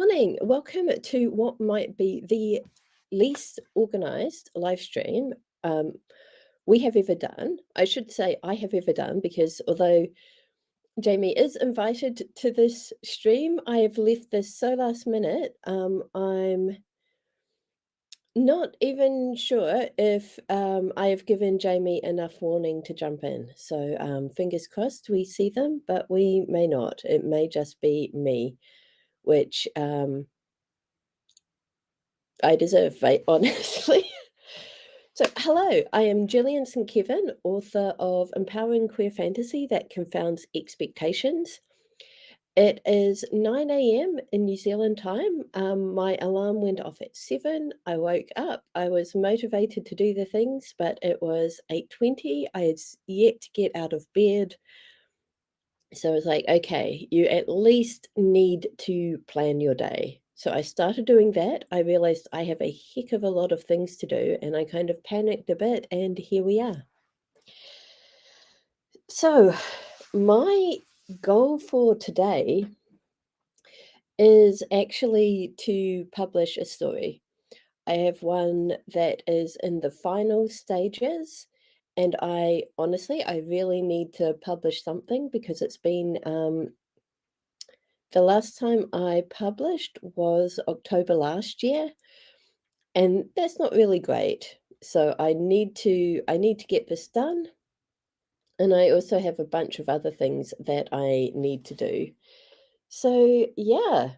morning. Welcome to what might be the least organised live stream we have ever done. I should say I have ever done, because although Jamie is invited to this stream, I have left this so last minute. I'm not even sure if I have given Jamie enough warning to jump in. So fingers crossed we see them, but we may not. It may just be me, which I deserve, honestly. So, hello, I am Gillian St. Kevin, author of Empowering Queer Fantasy That Confounds Expectations. It is 9 a.m. in New Zealand time. My alarm went off at 7. I woke up. I was motivated to do the things, but it was 8:20. I had yet to get out of bed. So I was like, okay, you at least need to plan your day. So I started doing that. I realized I have a heck of a lot of things to do, and I kind of panicked a bit, and here we are. So my goal for today is actually to publish a story. I have one that is in the final stages, and I really need to publish something, because it's been the last time I published was October last year, and that's not really great. So I need to get this done, and I also have a bunch of other things that I need to do. So yeah,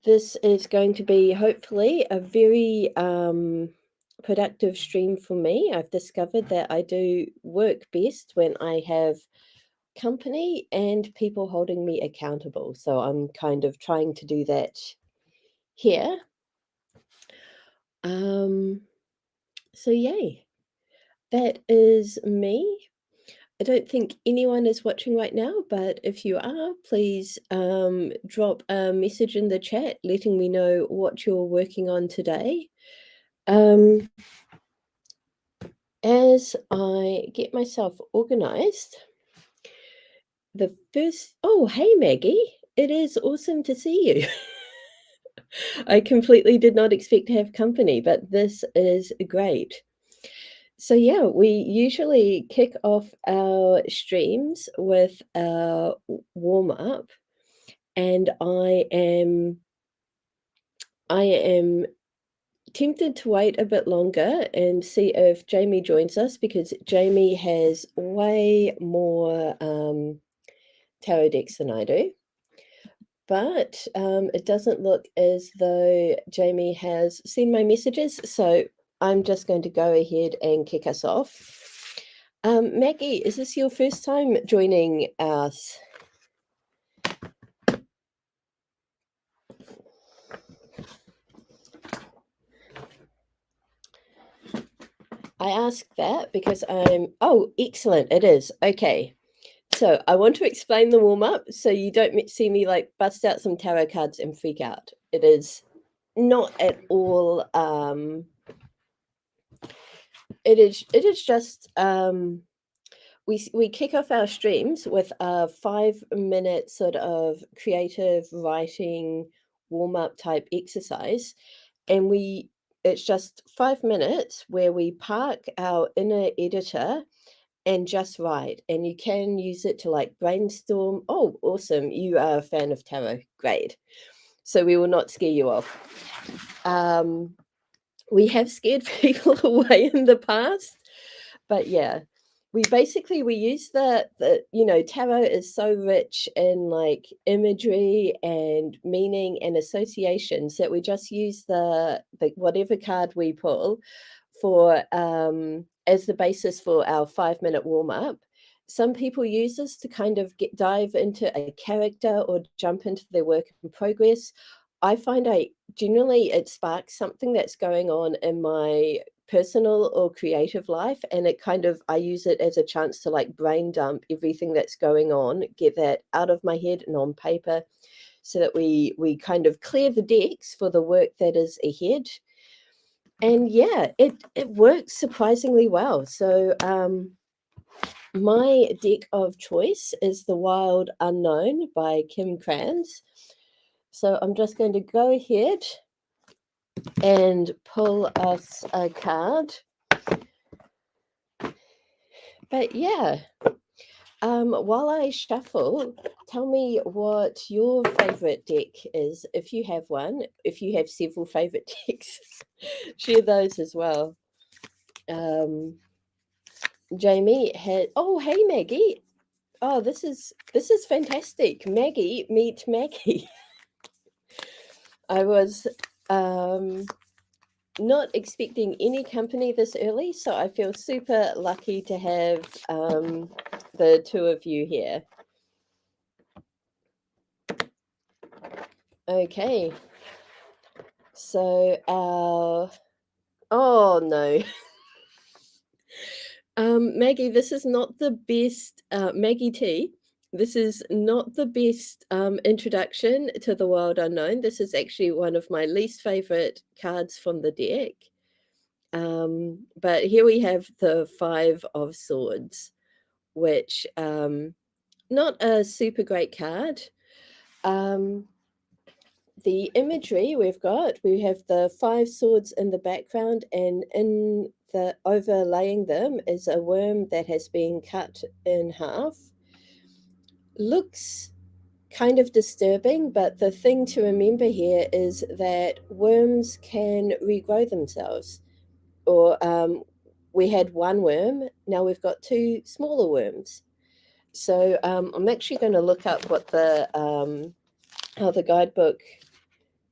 this is going to be hopefully a very productive stream for me. I've discovered that I do work best when I have company and people holding me accountable. So I'm kind of trying to do that here. So yay. That is me. I don't think anyone is watching right now, but if you are, please drop a message in the chat letting me know what you're working on today. As I get myself organized, oh, hey Maggie, it is awesome to see you. I completely did not expect to have company, but this is great. So yeah, we usually kick off our streams with a warm up, and I am tempted to wait a bit longer and see if Jamie joins us, because Jamie has way more tarot decks than I do. But it doesn't look as though Jamie has seen my messages, so I'm just going to go ahead and kick us off. Maggie, is this your first time joining us? I ask that because oh, excellent, it is. Okay, so I want to explain the warm-up so you don't see me like bust out some tarot cards and freak out. It is not at all, it is just, we kick off our streams with a 5-minute sort of creative writing warm-up type exercise, and it's just 5 minutes where we park our inner editor and just write, and you can use it to like brainstorm. Oh, awesome, you are a fan of tarot, great. So we will not scare you off. We have scared people away in the past, but yeah, we use the tarot is so rich in like imagery and meaning and associations that we just use the whatever card we pull for as the basis for our 5-minute warm-up. Some people use this to kind of dive into a character or jump into their work in progress. I find it sparks something that's going on in my personal or creative life, and I use it as a chance to like brain dump everything that's going on, get that out of my head and on paper, so that we kind of clear the decks for the work that is ahead. And yeah, it works surprisingly well. So my deck of choice is The Wild Unknown by Kim Kranz. So I'm just going to go ahead and pull us a card. But yeah, while I shuffle, tell me what your favorite deck is, if you have one. If you have several favorite decks, share those as well. Jamie had. Oh, hey Maggie. Oh, this is fantastic. Maggie meet Maggie. I was not expecting any company this early, so I feel super lucky to have the two of you here. Okay, so oh no. Maggie, this is not the best, Maggie T. This is not the best introduction to the Wild Unknown. This is actually one of my least favorite cards from the deck. But here we have the Five of Swords, which not a super great card. The imagery we have the five swords in the background, and in the overlaying them is a worm that has been cut in half. Looks kind of disturbing, but the thing to remember here is that worms can regrow themselves. Or we had one worm, now we've got two smaller worms. So I'm actually going to look up what the how the guidebook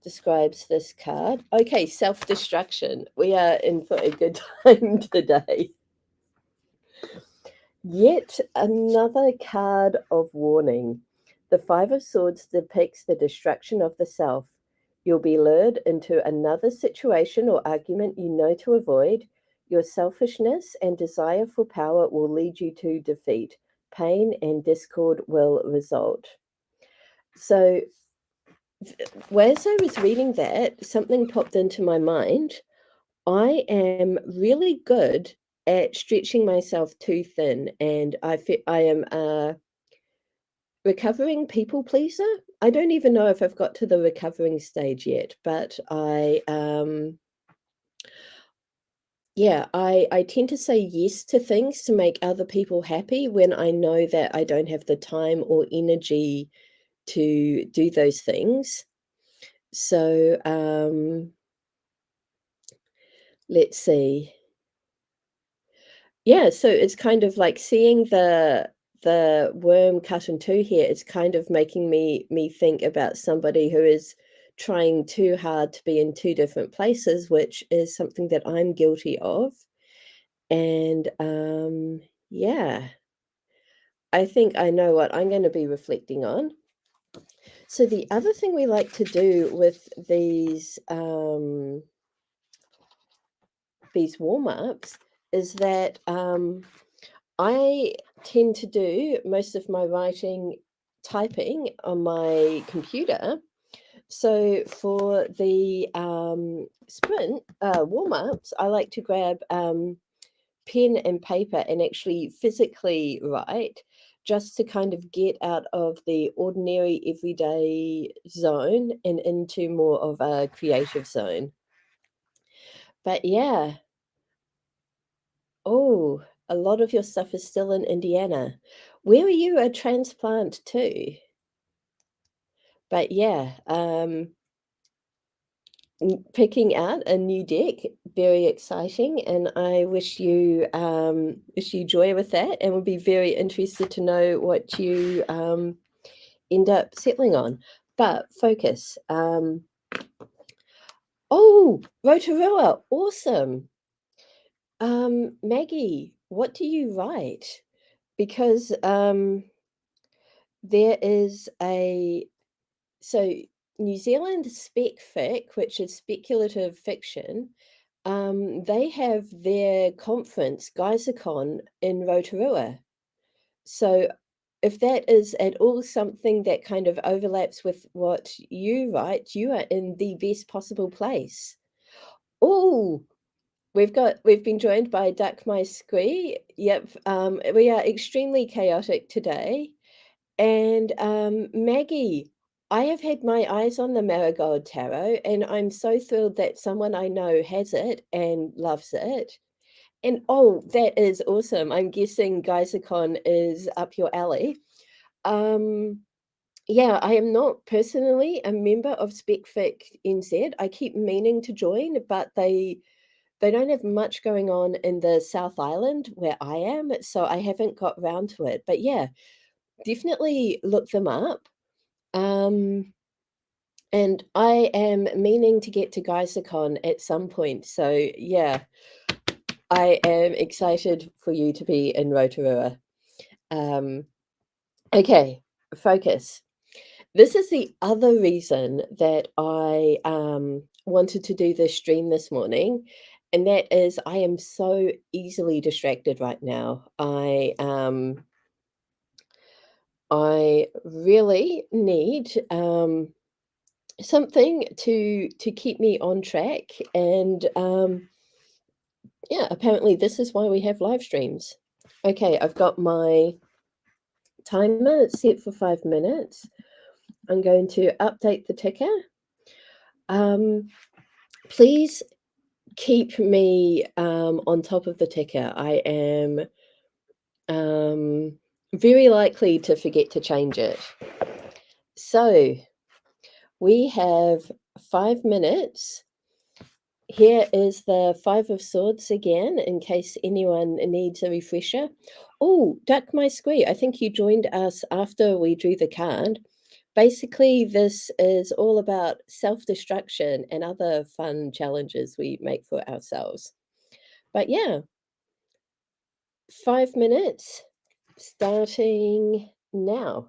describes this card. Okay, self-destruction. We are in for a good time today. Yet another card of warning. The Five of Swords depicts the destruction of the self. You'll be lured into another situation or argument you know to avoid. Your selfishness and desire for power will lead you to defeat. Pain and discord will result. So as I was reading that, something popped into my mind. I am really good at stretching myself too thin, and I am a recovering people pleaser. I don't even know if I've got to the recovering stage yet, but I tend to say yes to things to make other people happy when I know that I don't have the time or energy to do those things. So let's see. Yeah, so it's kind of like seeing the worm cut in two here. It's kind of making me think about somebody who is trying too hard to be in two different places, which is something that I'm guilty of. And yeah, I think I know what I'm going to be reflecting on. So the other thing we like to do with these warm-ups is that I tend to do most of my writing typing on my computer. So for the sprint warm-ups, I like to grab pen and paper and actually physically write, just to kind of get out of the ordinary everyday zone and into more of a creative zone. But yeah, oh, a lot of your stuff is still in Indiana. Where are you a transplant to? But yeah, picking out a new deck, very exciting, and I wish you joy with that, and would be very interested to know what you end up settling on. But focus. Oh, Rotorua, awesome. Maggie, what do you write? Because there is a so New Zealand Spec Fic, which is speculative fiction, they have their conference, GeyserCon, in Rotorua. So if that is at all something that kind of overlaps with what you write, you are in the best possible place. Oh, we've been joined by Duck My Squee. Yep, we are extremely chaotic today. And Maggie, I have had my eyes on the Marigold Tarot, and I'm so thrilled that someone I know has it and loves it. And oh, that is awesome. I'm guessing GeyserCon is up your alley. Um, yeah, I am not personally a member of SpecFic NZ. I keep meaning to join, but they don't have much going on in the South Island where I am, so I haven't got round to it. But yeah, definitely look them up. Um, and I am meaning to get to GeyserCon at some point. So yeah, I am excited for you to be in Rotorua. Um, okay, focus. This is the other reason that I wanted to do this stream this morning, and that is I am so easily distracted right now. I really need something to keep me on track, and yeah, apparently this is why we have live streams. Okay, I've got my timer set for 5 minutes. I'm going to update the ticker. Please keep me on top of the ticker. I am very likely to forget to change it. So we have 5 minutes. Here is the Five of Swords again, in case anyone needs a refresher. Oh, Duck My Squee, I think you joined us after we drew the card. Basically, this is all about self-destruction and other fun challenges we make for ourselves. But yeah, 5 minutes starting now.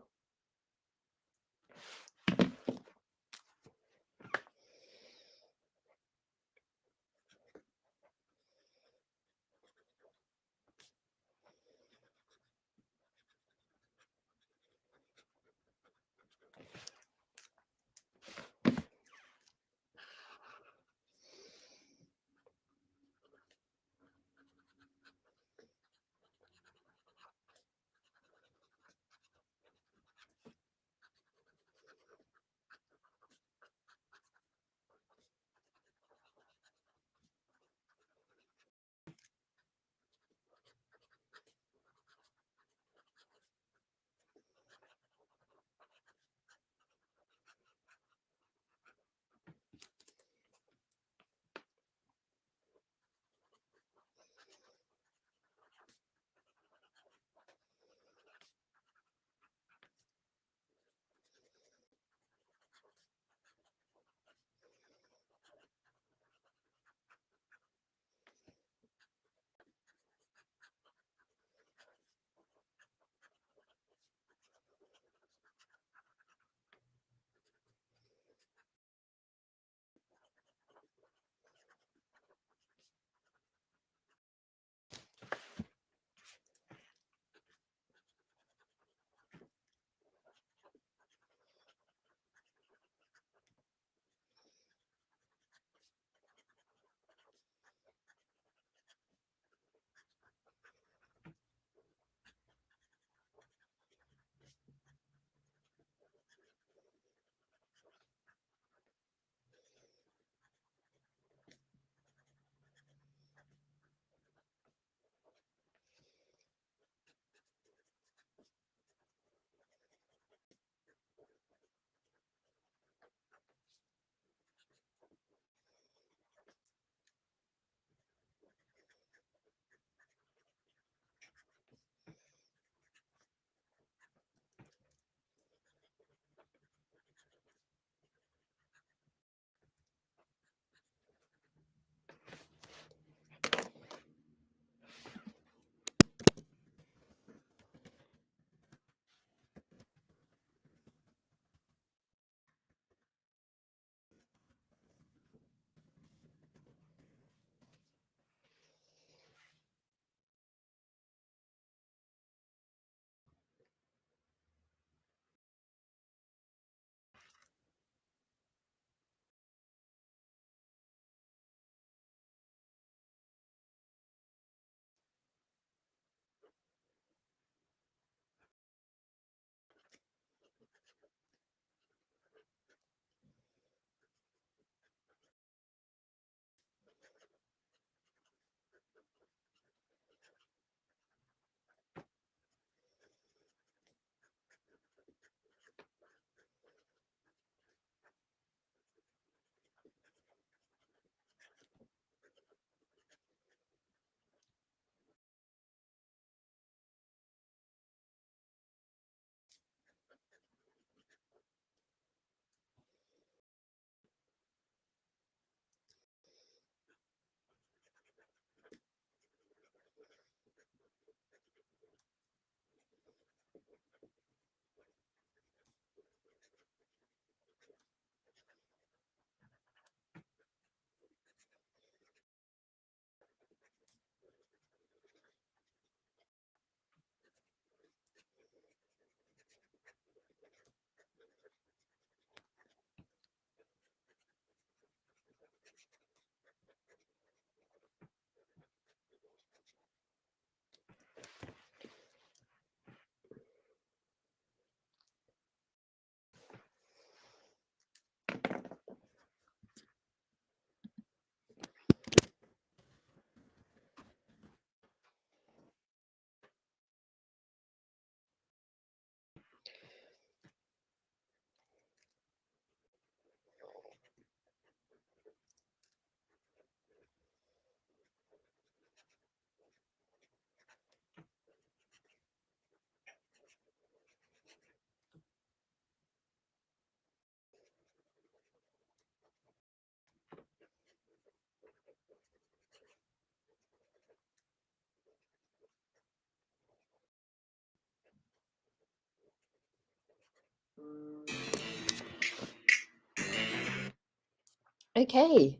Okay,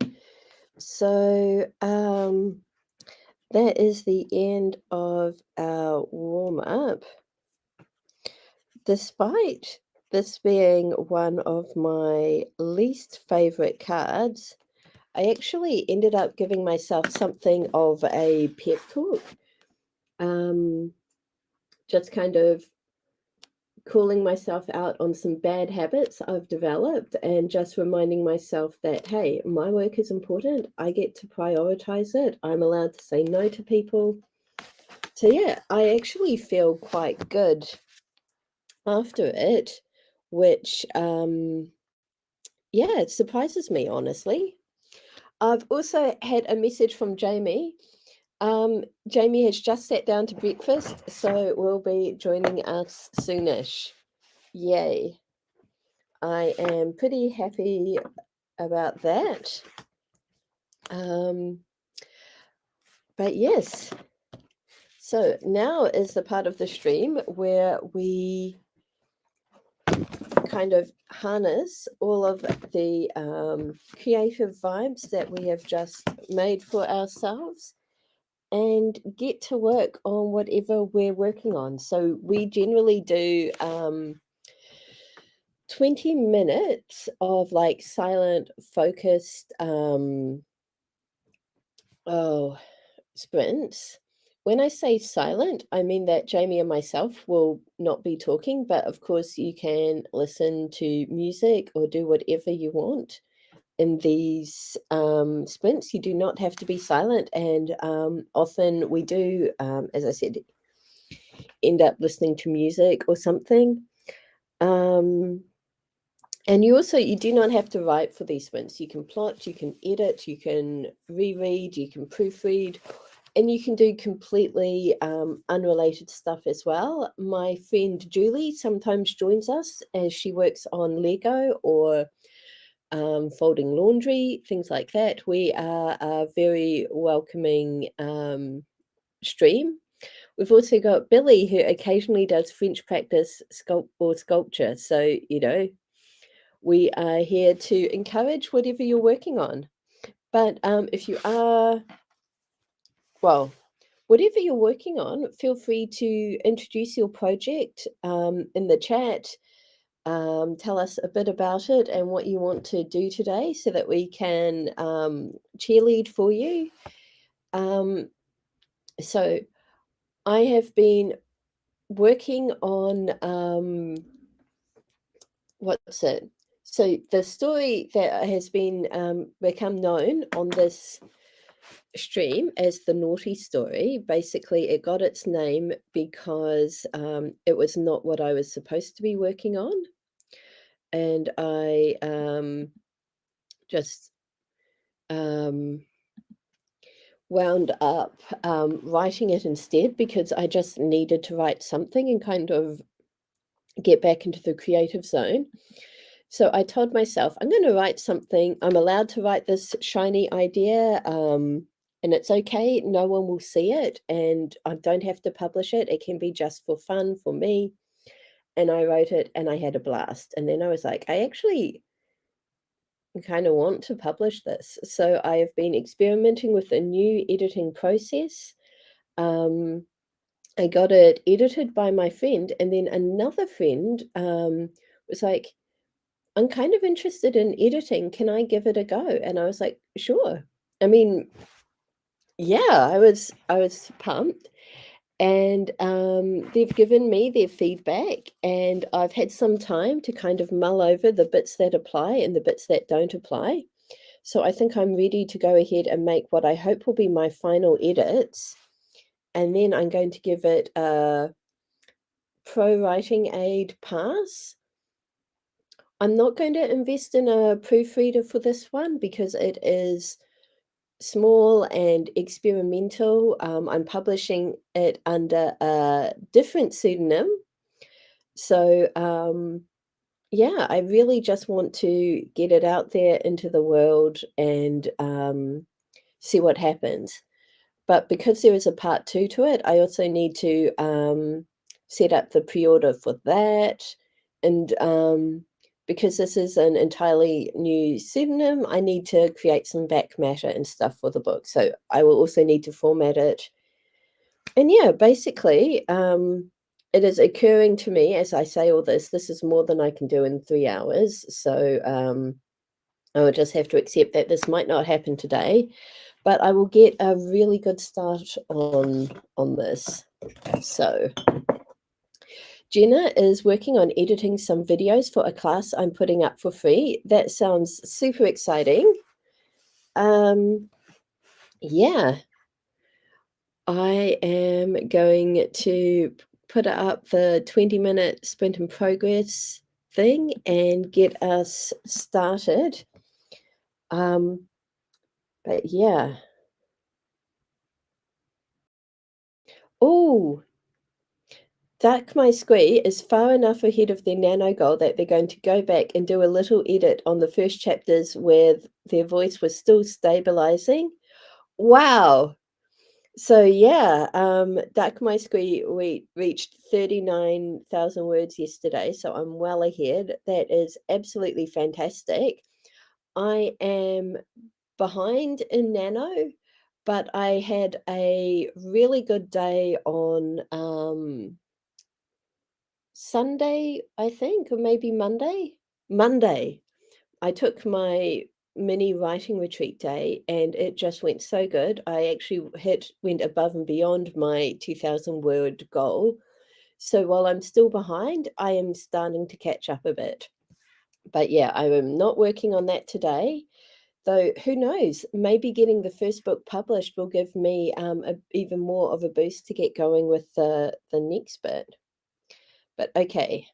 so that is the end of our warm up. Despite this being one of my least favorite cards, I actually ended up giving myself something of a pep talk. Um, just kind of calling myself out on some bad habits I've developed and just reminding myself that, hey, my work is important. I get to prioritize it. I'm allowed to say no to people. So, yeah, I actually feel quite good after it, which, yeah, it surprises me, honestly. I've also had a message from Jamie. Jamie has just sat down to breakfast, so will be joining us soonish. Yay. I am pretty happy about that. Um, but yes, so now is the part of the stream where we kind of harness all of the creative vibes that we have just made for ourselves and get to work on whatever we're working on. So we generally do 20 minutes of like silent, focused oh sprints. When I say silent, I mean that Jamie and myself will not be talking, but of course you can listen to music or do whatever you want in these sprints. You do not have to be silent, and often we do, as I said, end up listening to music or something. Um, and you do not have to write for these sprints. You can plot, you can edit, you can reread, you can proofread, and you can do completely unrelated stuff as well. My friend Julie sometimes joins us as she works on Lego or folding laundry, things like that. We are a very welcoming stream. We've also got Billy, who occasionally does French practice sculpture. So, we are here to encourage whatever you're working on. But if you are, well, whatever you're working on, feel free to introduce your project in the chat. Tell us a bit about it and what you want to do today so that we can cheerlead for you. So, I have been working on what's it? So, the story that has been become known on this stream as the naughty story. Basically, it got its name because it was not what I was supposed to be working on, and I just um, wound up writing it instead because I just needed to write something and kind of get back into the creative zone. So I told myself, I'm going to write something. I'm allowed to write this shiny idea, and it's okay. No one will see it, and I don't have to publish it. It can be just for fun for me. and I wrote it, and I had a blast, and then I was like, "I actually kinda want to publish this." So I have been experimenting with a new editing process. Um, I got it edited by my friend, and then another friend, was like, "I'm kind of interested in editing, can I give it a go?" And I was like, "Sure." I mean, yeah, I was pumped, and, they've given me their feedback, and I've had some time to kind of mull over the bits that apply and the bits that don't apply. So I think I'm ready to go ahead and make what I hope will be my final edits, and then I'm going to give it a pro writing aid pass. I'm not going to invest in a proofreader for this one because it is small and experimental. I'm publishing it under a different pseudonym. So, yeah, I really just want to get it out there into the world and see what happens. But because there is a part 2 to it, I also need to, set up the pre-order for that, and, because this is an entirely new pseudonym, I need to create some back matter and stuff for the book, so I will also need to format it. And yeah, basically, it is occurring to me as I say all this is more than I can do in 3 hours, so, I will just have to accept that this might not happen today, but I will get a really good start on this. So, Jenna is working on editing some videos for a class I'm putting up for free. That sounds super exciting. Um, yeah, I am going to put up the 20-minute sprint in progress thing and get us started. But yeah. Oh, Duck My Squee is far enough ahead of their nano goal that they're going to go back and do a little edit on the first chapters where their voice was still stabilizing. Wow. So yeah, Duck My Squee, we reached 39,000 words yesterday, so I'm well ahead. That is absolutely fantastic. I am behind in nano, but I had a really good day on Sunday, I think, or maybe Monday? Monday. I took my mini writing retreat day and it just went so good. I actually went above and beyond my 2,000 word goal. So while I'm still behind, I am starting to catch up a bit. But yeah, I am not working on that today. Though who knows? Maybe getting the first book published will give me even more of a boost to get going with the next bit. But okay,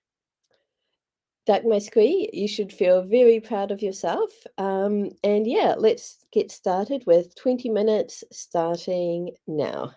Duck My Squee, you should feel very proud of yourself. And yeah, let's get started with 20 minutes starting now.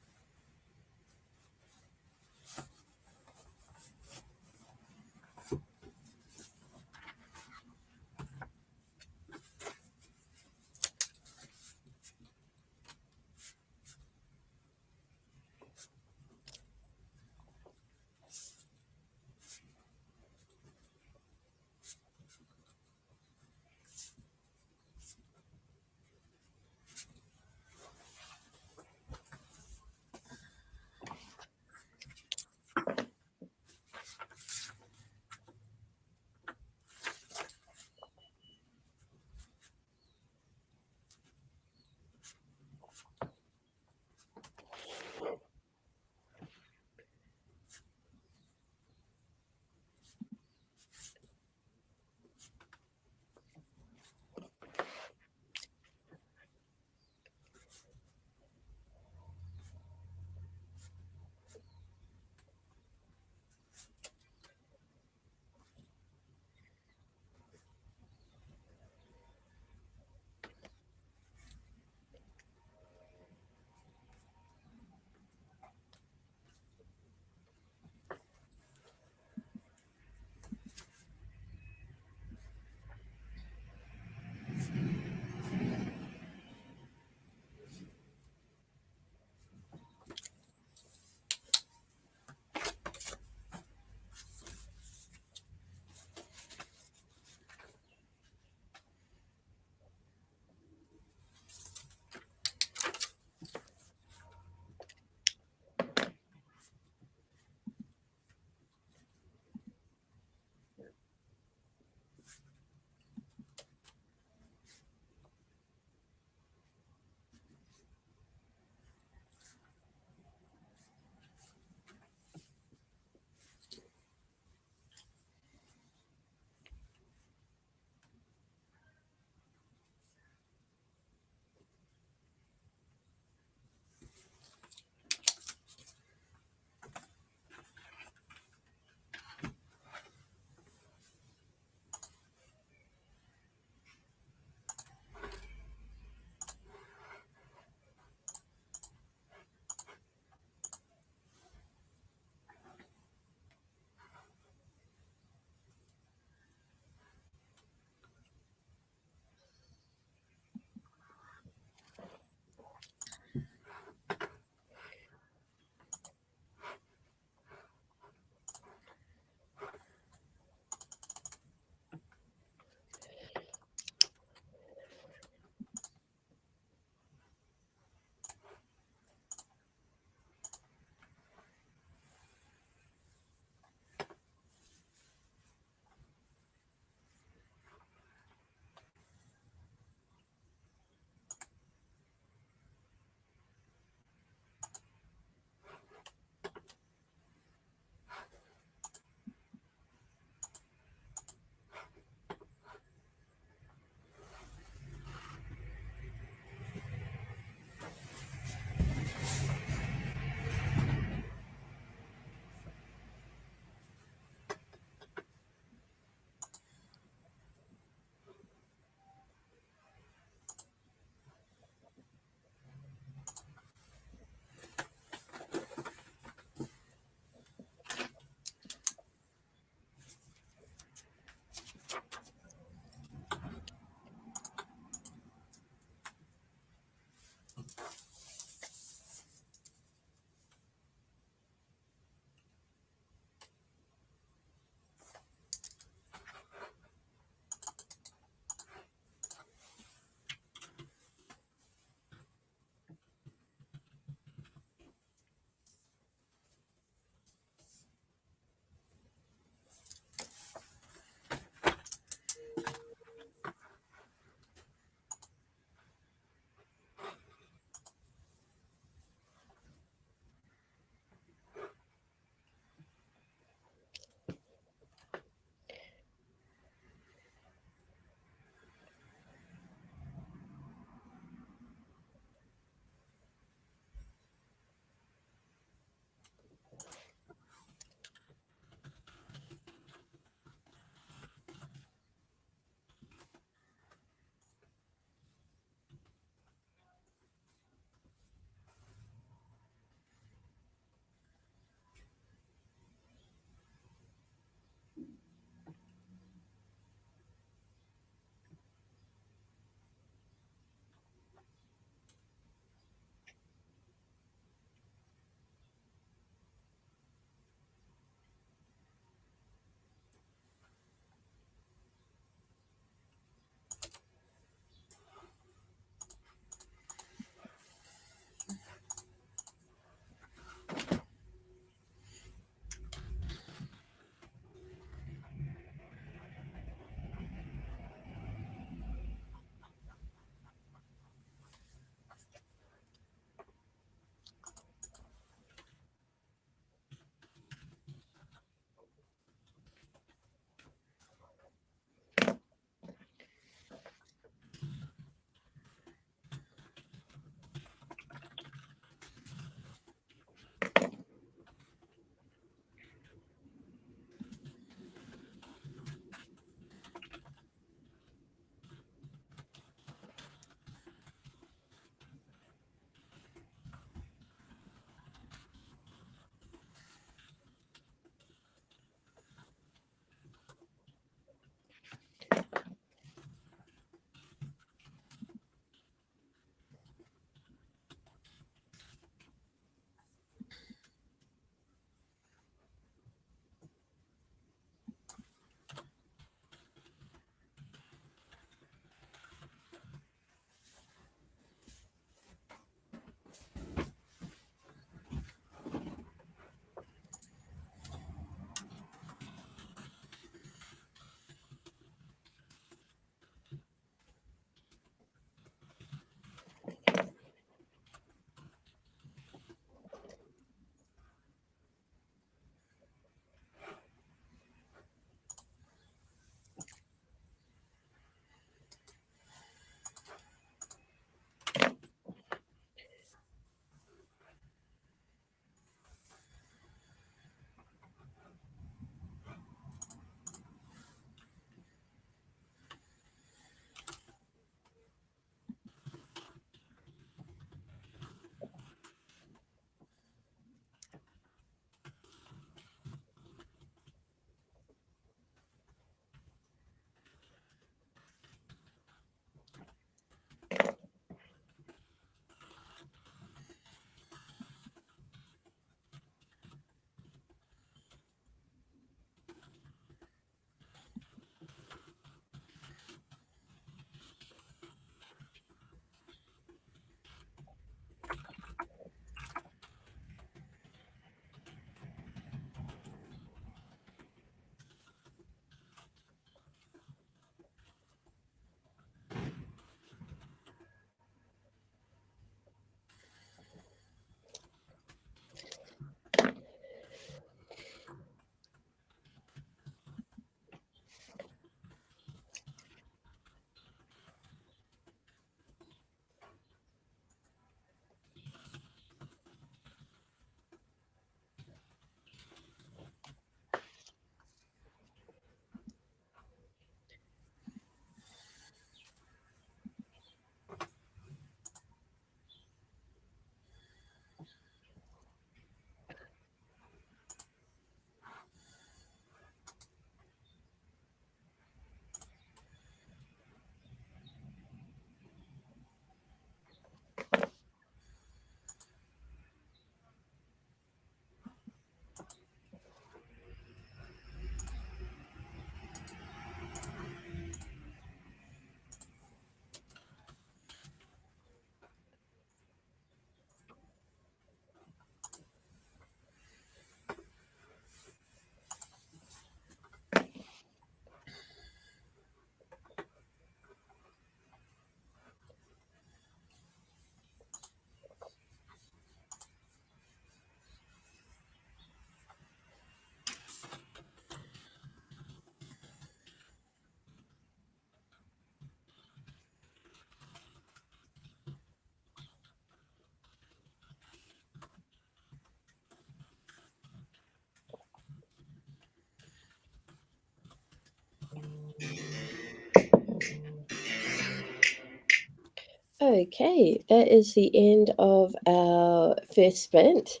Okay, that is the end of our first sprint.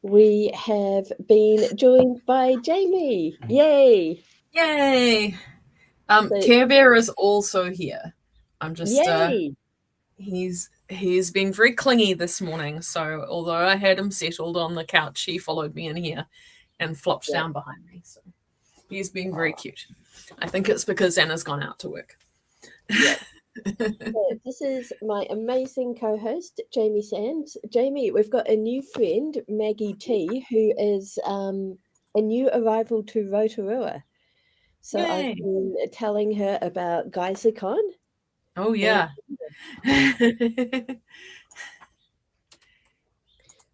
We have been joined by Jamie. Yay! Yay! So, Care Bear is also here. I'm just yay! he's being very clingy this morning, so although I had him settled on the couch, he followed me in here and flopped Yep. down behind me. So he's being very cute. I think it's because Anna's gone out to work. Yep. So this is my amazing co-host, Jamie Sands. Jamie, we've got a new friend, Maggie T, who is a new arrival to Rotorua. So I've Yay! been telling her about GeyserCon. Oh And yeah.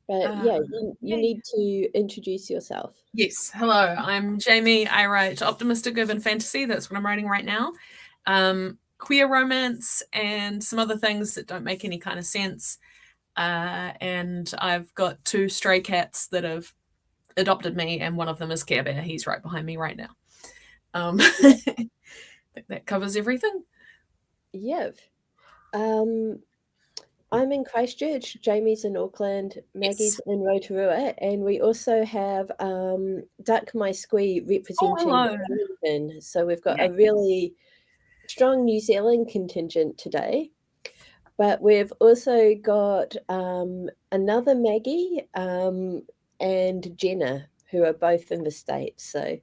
but yeah, you Yay. need to introduce yourself. Yes, hello. I'm Jamie. I write optimistic urban fantasy. That's what I'm writing right now. Queer romance and some other things that don't make any kind of sense. And I've got 2 stray cats that have adopted me, and one of them is Care Bear. He's right behind me right now. Yep. That covers everything. Yep. I'm in Christchurch, Jamie's in Auckland, Maggie's Yes. in Rotorua, and we also have Duck My Squee Oh, representing hello. Wellington. So we've got Yeah. a really strong New Zealand contingent today. But we've also got another Maggie and Jenna, who are both in the States. So,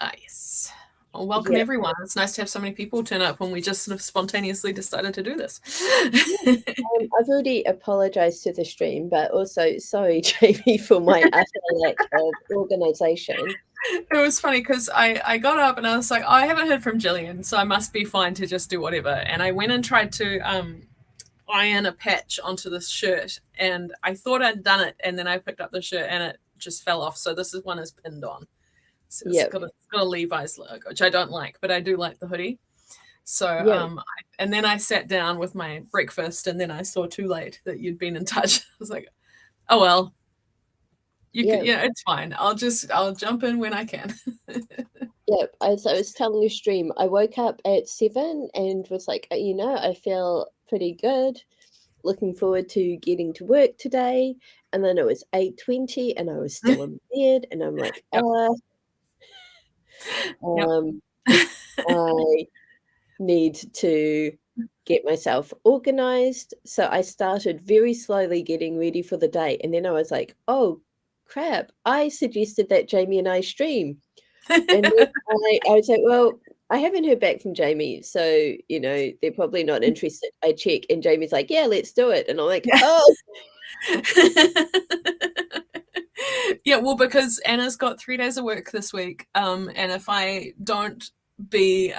Yes. Well, welcome yeah. everyone. It's nice to have so many people turn up when we just sort of spontaneously decided to do this. Yeah. I've already apologized to the stream, but also sorry, Jamie, for my utter lack of organization. It was funny because I got up and I was like, oh, I haven't heard from Gillian, so I must be fine to just do whatever. And I went and tried to iron a patch onto this shirt, and I thought I'd done it, and then I picked up the shirt and it just fell off. So this is one is pinned on. So Yep. it's got a Levi's logo, which I don't like, but I do like the hoodie. So Yep. and then I sat down with my breakfast, and then I saw too late that you'd been in touch. I was like, oh well, you could, Yep. yeah, it's fine. I'll jump in when I can. Yep. As I was telling the stream, I woke up at 7 and was like, I feel pretty good. Looking forward to getting to work today. And then it was 8:20 and I was still in bed and I'm like, Yep. Yep. um, I need to get myself organized. So I started very slowly getting ready for the day. And then I was like, oh crap, I suggested that Jamie and I stream. And then I was like, well, I haven't heard back from Jamie. So, they're probably not interested. I check and Jamie's like, yeah, let's do it. And I'm like, Yeah. oh, Yeah, well, because Anna's got 3 days of work this week, and if I don't be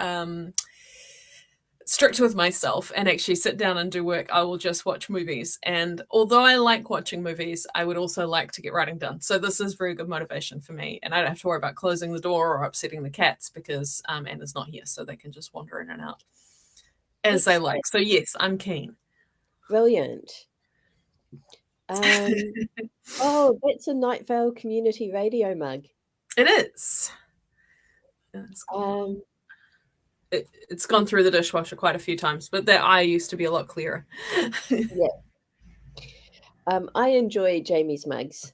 strict with myself and actually sit down and do work, I will just watch movies. And although I like watching movies, I would also like to get writing done. So this is very good motivation for me, and I don't have to worry about closing the door or upsetting the cats because Anna's not here, so they can just wander in and out as they excellent. like. So yes, I'm keen. Brilliant. Oh, that's a Night Vale Community Radio mug. It is. Um, It's gone through the dishwasher quite a few times, but their eye used to be a lot clearer. yeah. I enjoy Jamie's mugs.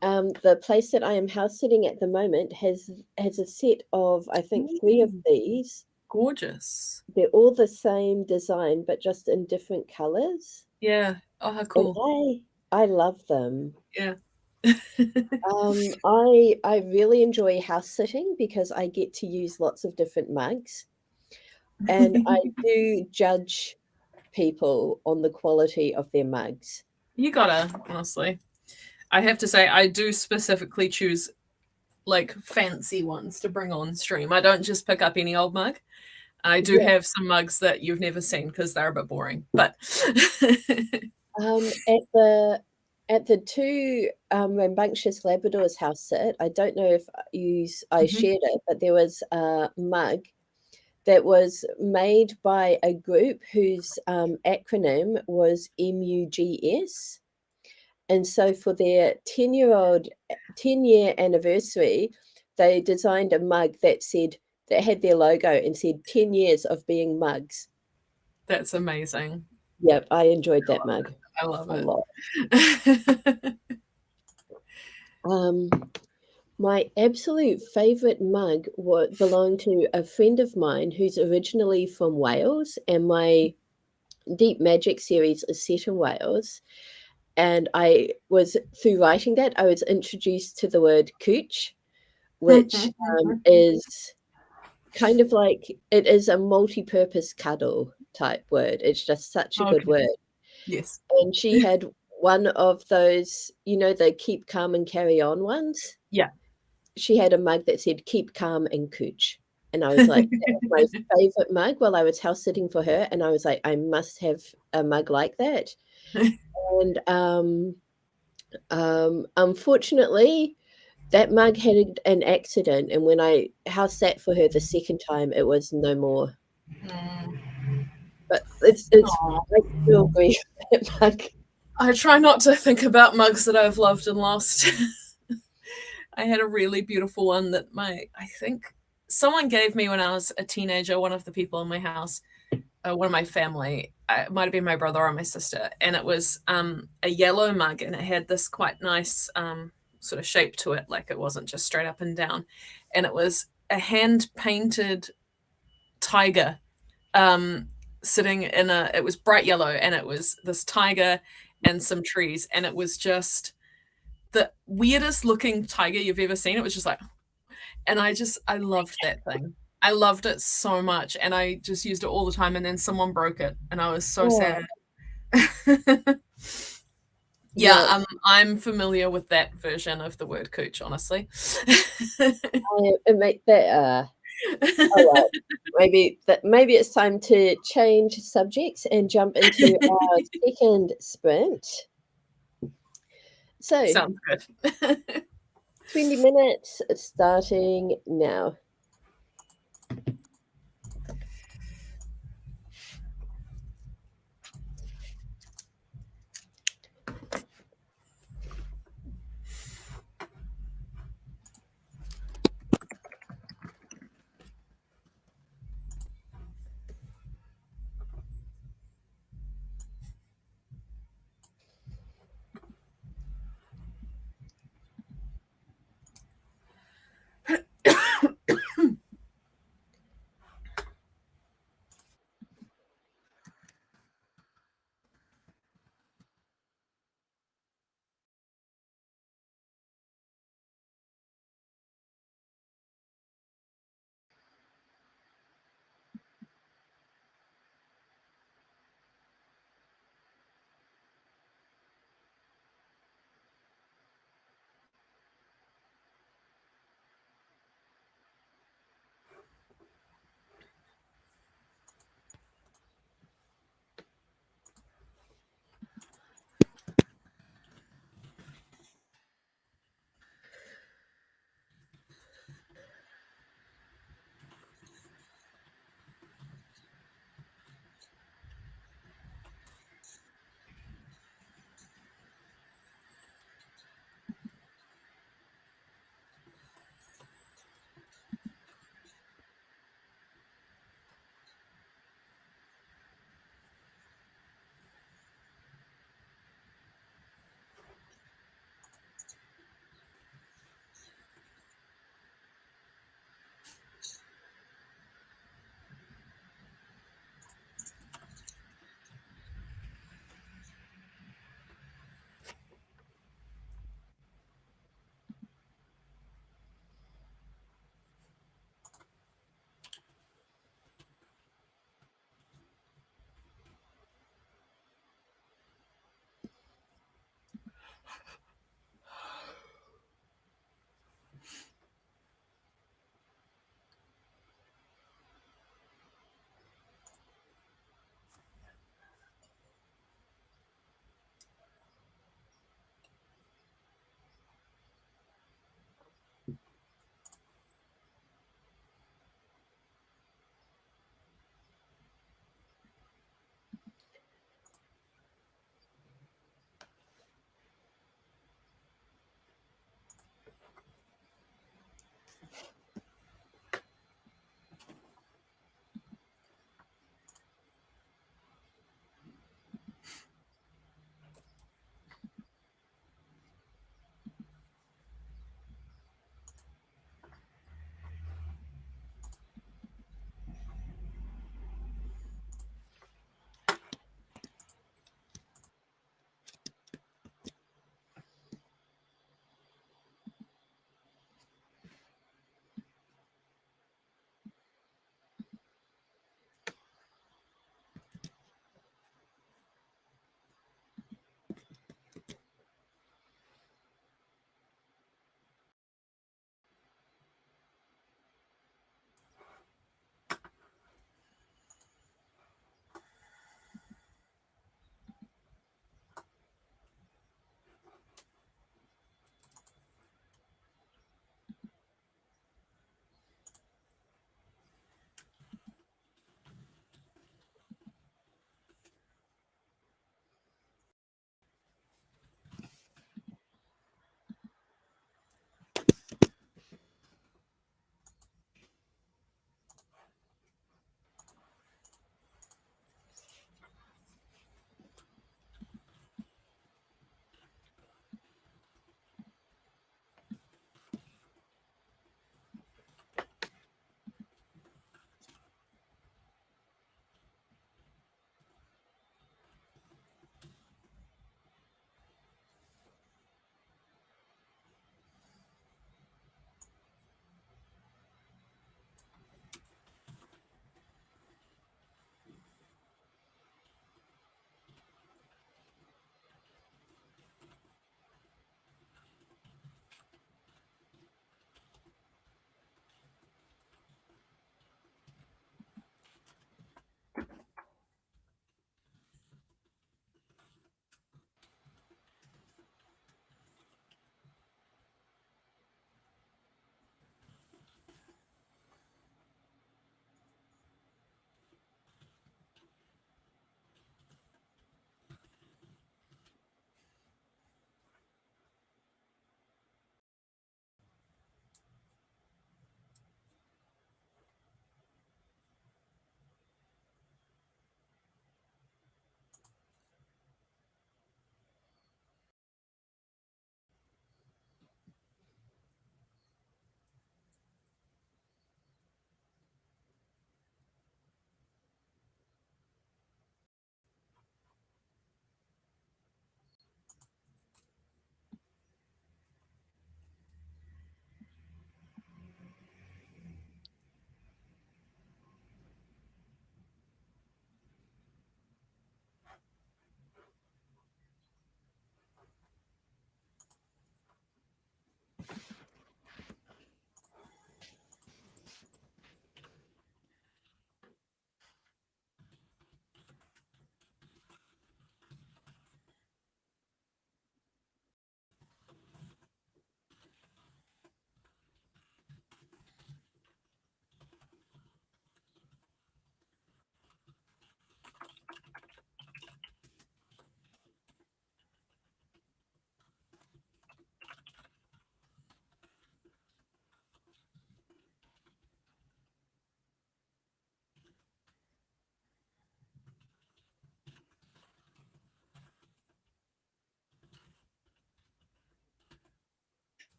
The place that I am house sitting at the moment has a set of, I think, 3 of these. Gorgeous. They're all the same design, but just in different colors. Yeah. Oh, how And cool. I love them. Yeah. I really enjoy house sitting because I get to use lots of different mugs. And I do judge people on the quality of their mugs. You gotta, honestly. I have to say, I do specifically choose like fancy ones to bring on stream. I don't just pick up any old mug. I do Yeah. have some mugs that you've never seen because they're a bit boring. But At the 2 rambunctious Labradors house sit, I don't know if I Mhm. shared it, but there was a mug that was made by a group whose acronym was MUGS. And so for their 10-year anniversary, they designed a mug that had their logo and said 10 years of being mugs. That's amazing. Yep, I enjoyed that mug I love a it. lot. Um, my absolute favourite mug belonged to a friend of mine who's originally from Wales, and my Deep Magic series is set in Wales. And through writing that, I was introduced to the word cooch, which is kind of like it is a multi-purpose cuddle type word. It's just such a good Okay. word. Yes. And she had one of those, the keep calm and carry on ones. Yeah. She had a mug that said keep calm and cooch. And I was like, that was my favorite mug while I was house sitting for her. And I was like, I must have a mug like that. And unfortunately, that mug had an accident, and when I house sat for her the second time, it was no more. But it's Aw. I still grieve that mug. I try not to think about mugs that I've loved and lost. I had a really beautiful one that I think someone gave me when I was a teenager, one of the people in my house, one of my family, it might have been my brother or my sister, and it was a yellow mug, and it had this quite nice sort of shape to it, like it wasn't just straight up and down, and it was a hand painted tiger sitting in it was bright yellow, and it was this tiger and some trees, and it was just the weirdest looking tiger you've ever seen. It was just like, and I loved that thing. I loved it so much, and I just used it all the time, and then someone broke it, and I was so Oh, sad. Yeah, yeah, I'm familiar with that version of the word cooch, honestly. it make that, oh, well, maybe it's time to change subjects and jump into our second sprint. So, Sounds good. 20 minutes starting now.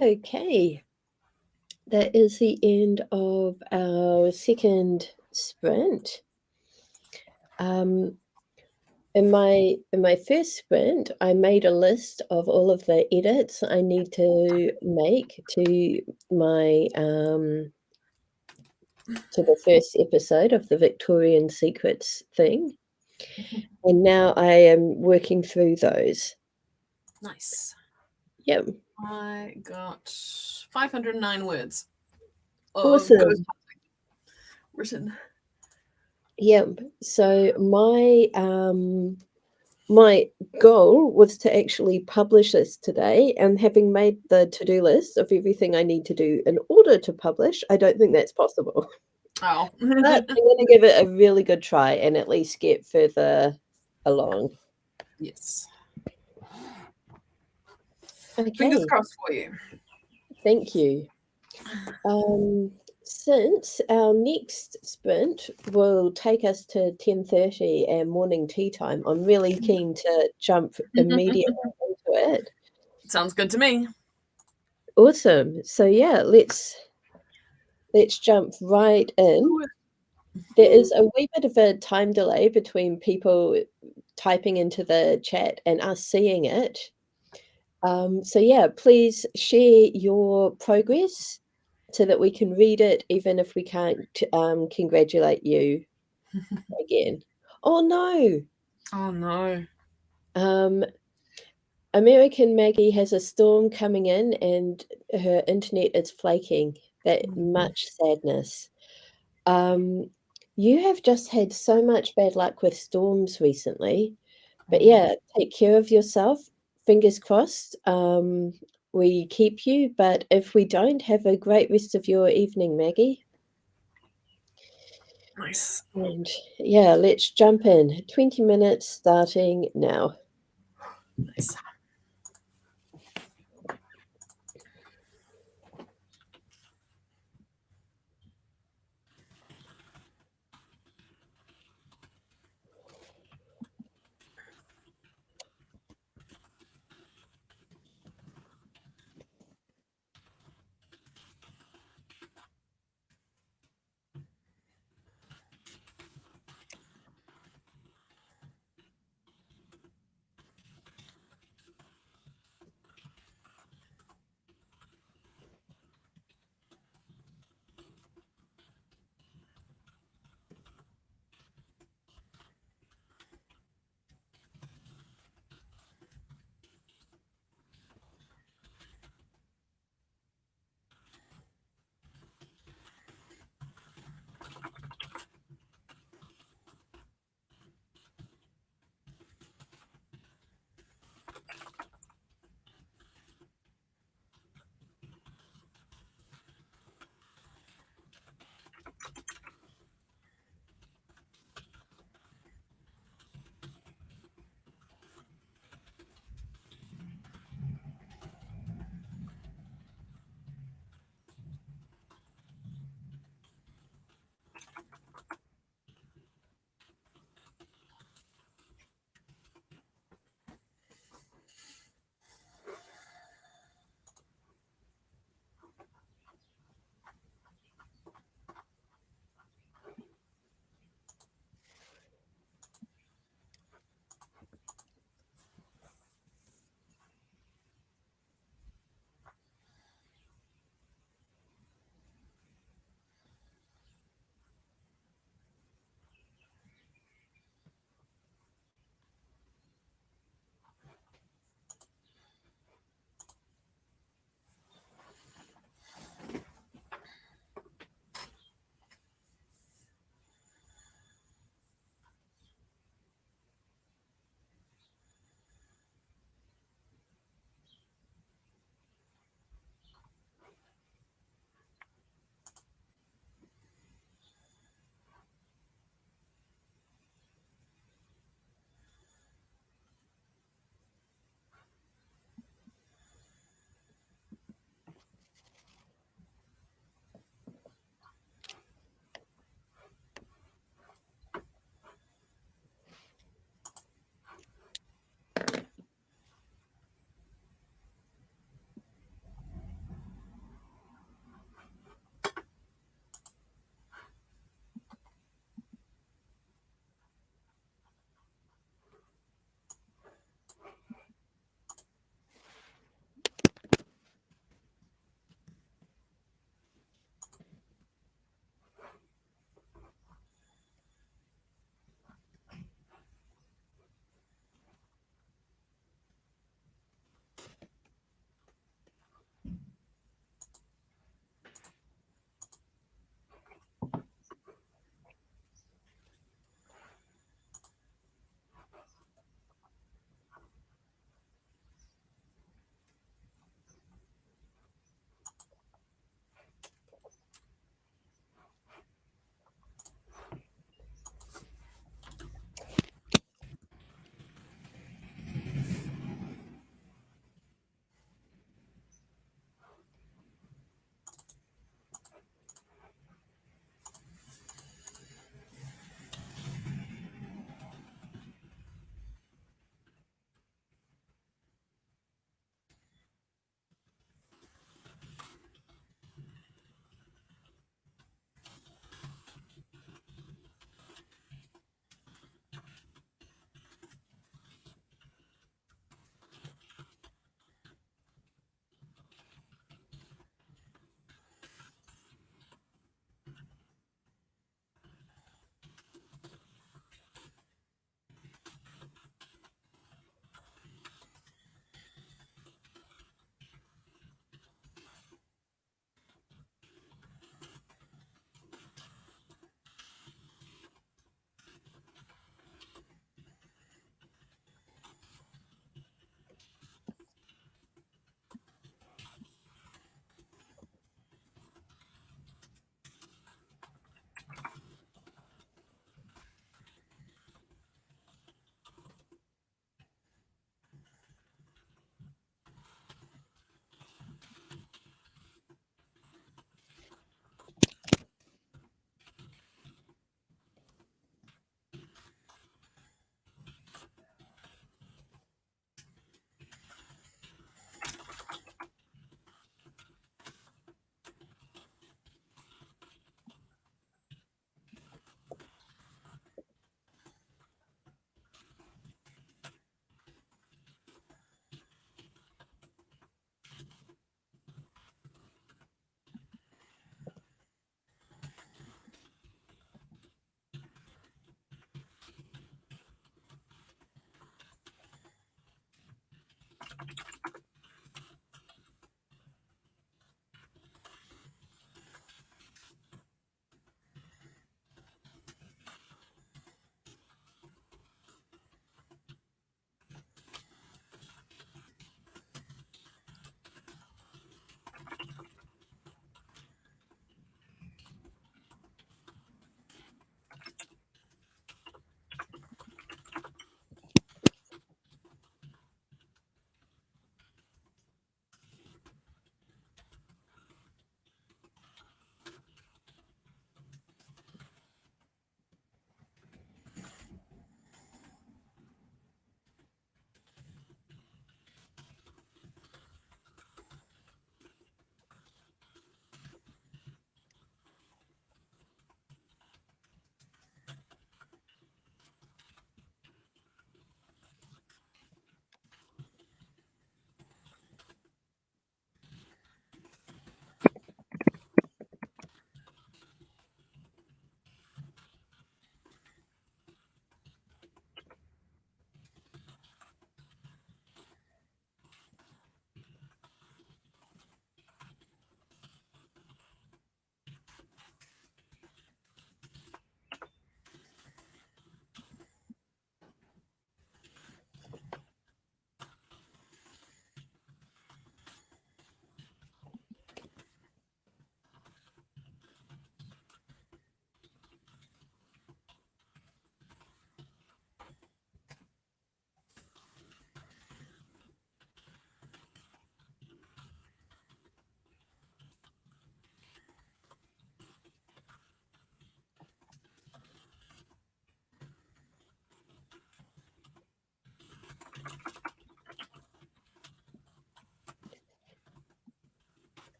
Okay, that is the end of our second sprint. In my first sprint, I made a list of all of the edits I need to make to the first episode of the Victorian Secrets thing, and now I am working through those. Nice. Yep. I got 509 words of Awesome. ghost written. Yep. So my goal was to actually publish this today, and having made the to-do list of everything I need to do in order to publish, I don't think that's possible. Oh. But I'm gonna give it a really good try and at least get further along. Yes. Fingers Okay, crossed for you. thank you. Since our next sprint will take us to 10:30 and morning tea time, I'm really keen to jump immediately into it. Sounds good to me. Awesome. So yeah, let's jump right in. There is a wee bit of a time delay between people typing into the chat and us seeing it. So yeah, please share your progress so that we can read it, even if we can't congratulate you again. Oh no! Oh no. Um, American Maggie has a storm coming in and her internet is flaking. That much sadness. Um, you have just had so much bad luck with storms recently. But yeah, take care of yourself. Fingers crossed, we keep you, but if we don't, have a great rest of your evening, Maggie. Nice. And yeah, let's jump in. 20 minutes starting now. Nice.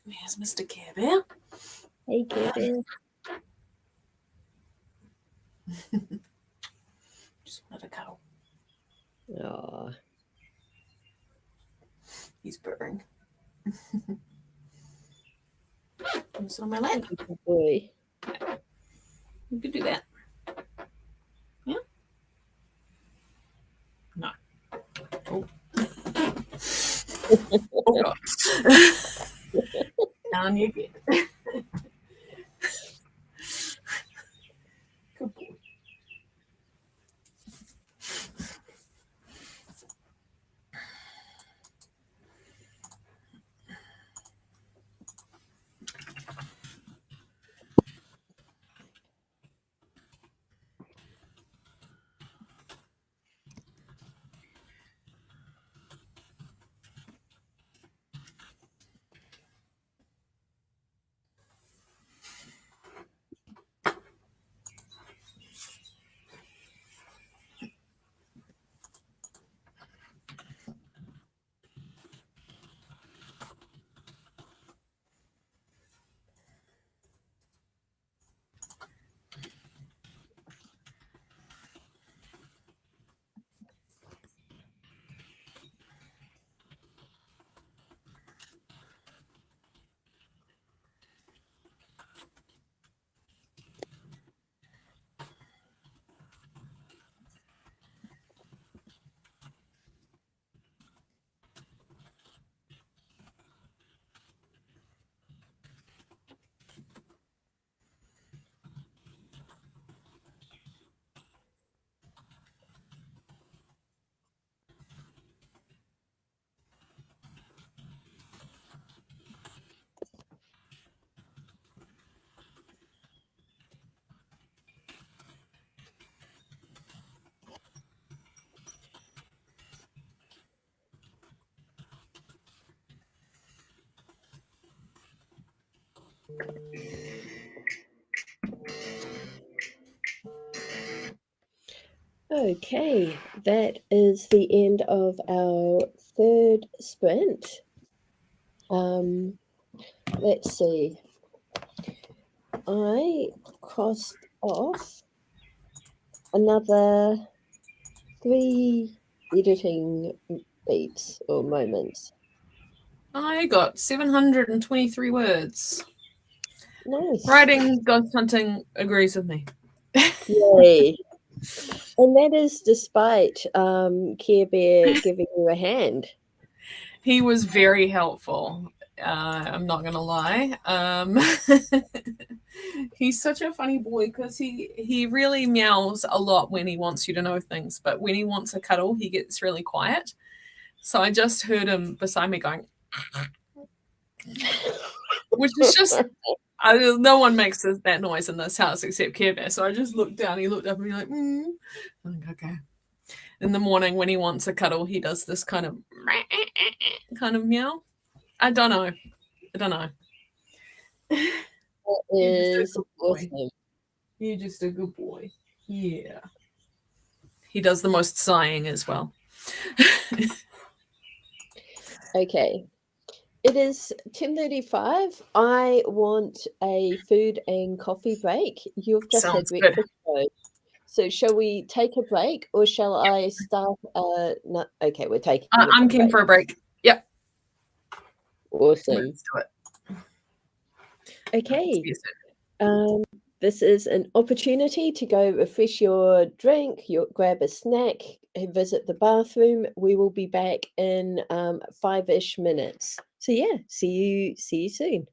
There's Mr. Care Bear. Hey, Care Bear. Just wanted a cuddle. Aw. He's purring. Sit on my lap. Good boy. You could do that. Yeah? No. Oh. Oh God. Down you get. Good boy. Okay, that is the end of our third sprint. Let's see. I crossed off another 3 editing beats or moments. I got 723 words. Nice. Writing ghost hunting agrees with me. Yay. And that is despite Care Bear giving you a hand. He was very helpful. I'm not gonna lie. He's such a funny boy because he really meows a lot when he wants you to know things, but when he wants a cuddle, he gets really quiet. So I just heard him beside me going, which is just no one makes that noise in this house except Care Bear. So I just looked down. He looked up and he like, I'm like, okay. In the morning when he wants a cuddle, he does this kind of meow. I don't know. That You're is just a good boy. awesome. You're just a good boy. Yeah. He does the most sighing as well. Okay. It is 10:35. I want a food and coffee break. You've just had Sounds good. breakfast though. So shall we take a break or shall I start no, okay, we're taking I'm a keen break. for a break. Yep. Awesome. Let's do it. Okay. See you soon. This is an opportunity to go refresh your drink, grab a snack, visit the bathroom. We will be back in 5-ish minutes. So yeah, see you soon.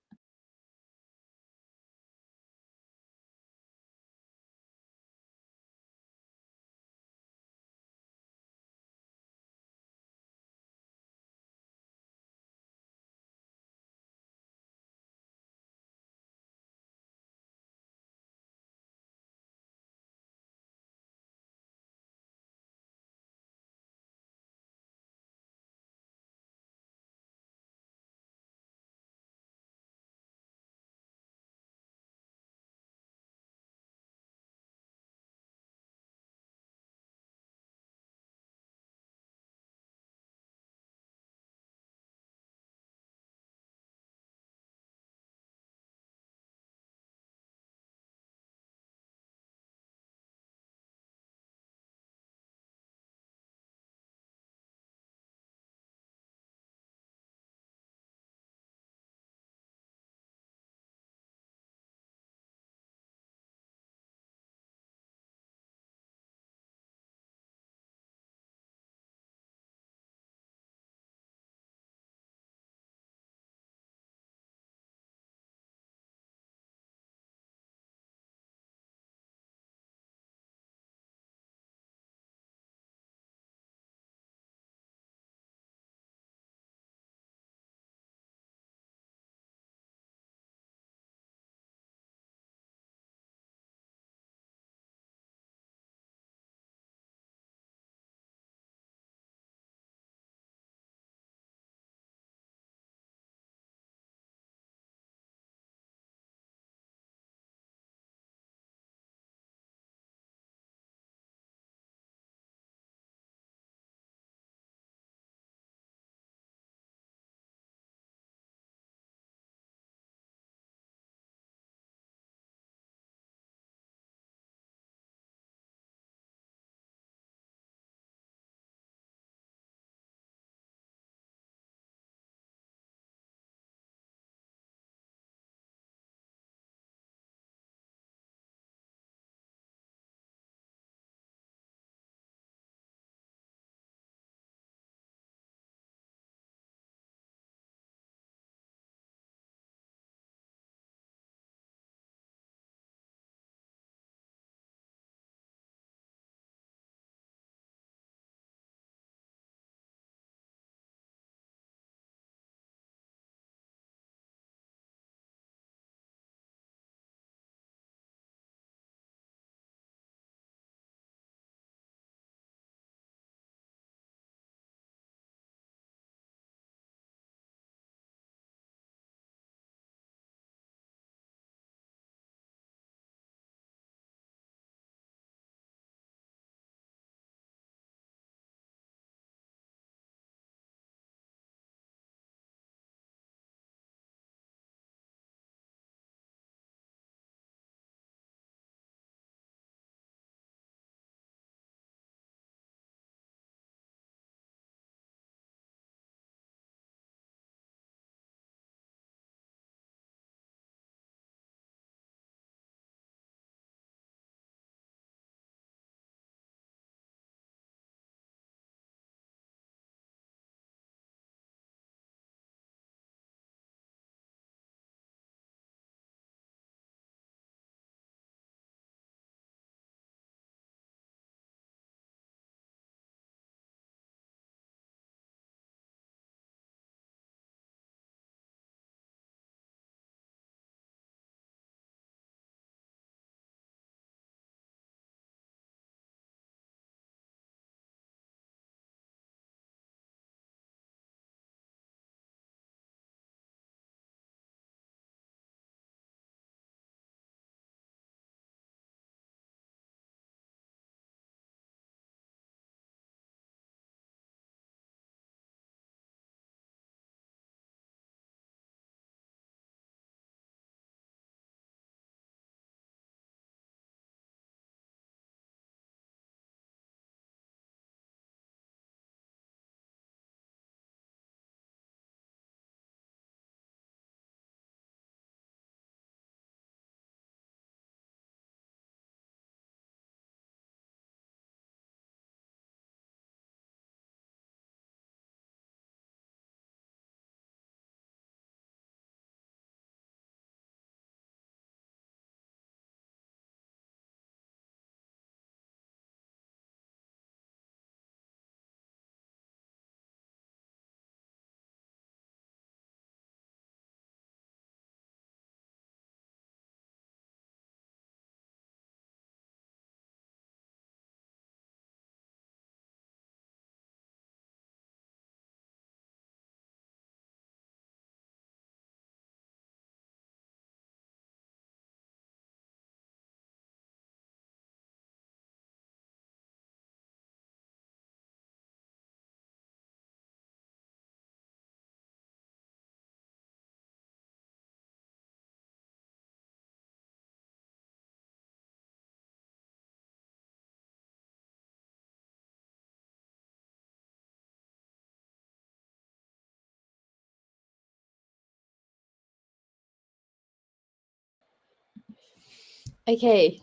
Okay,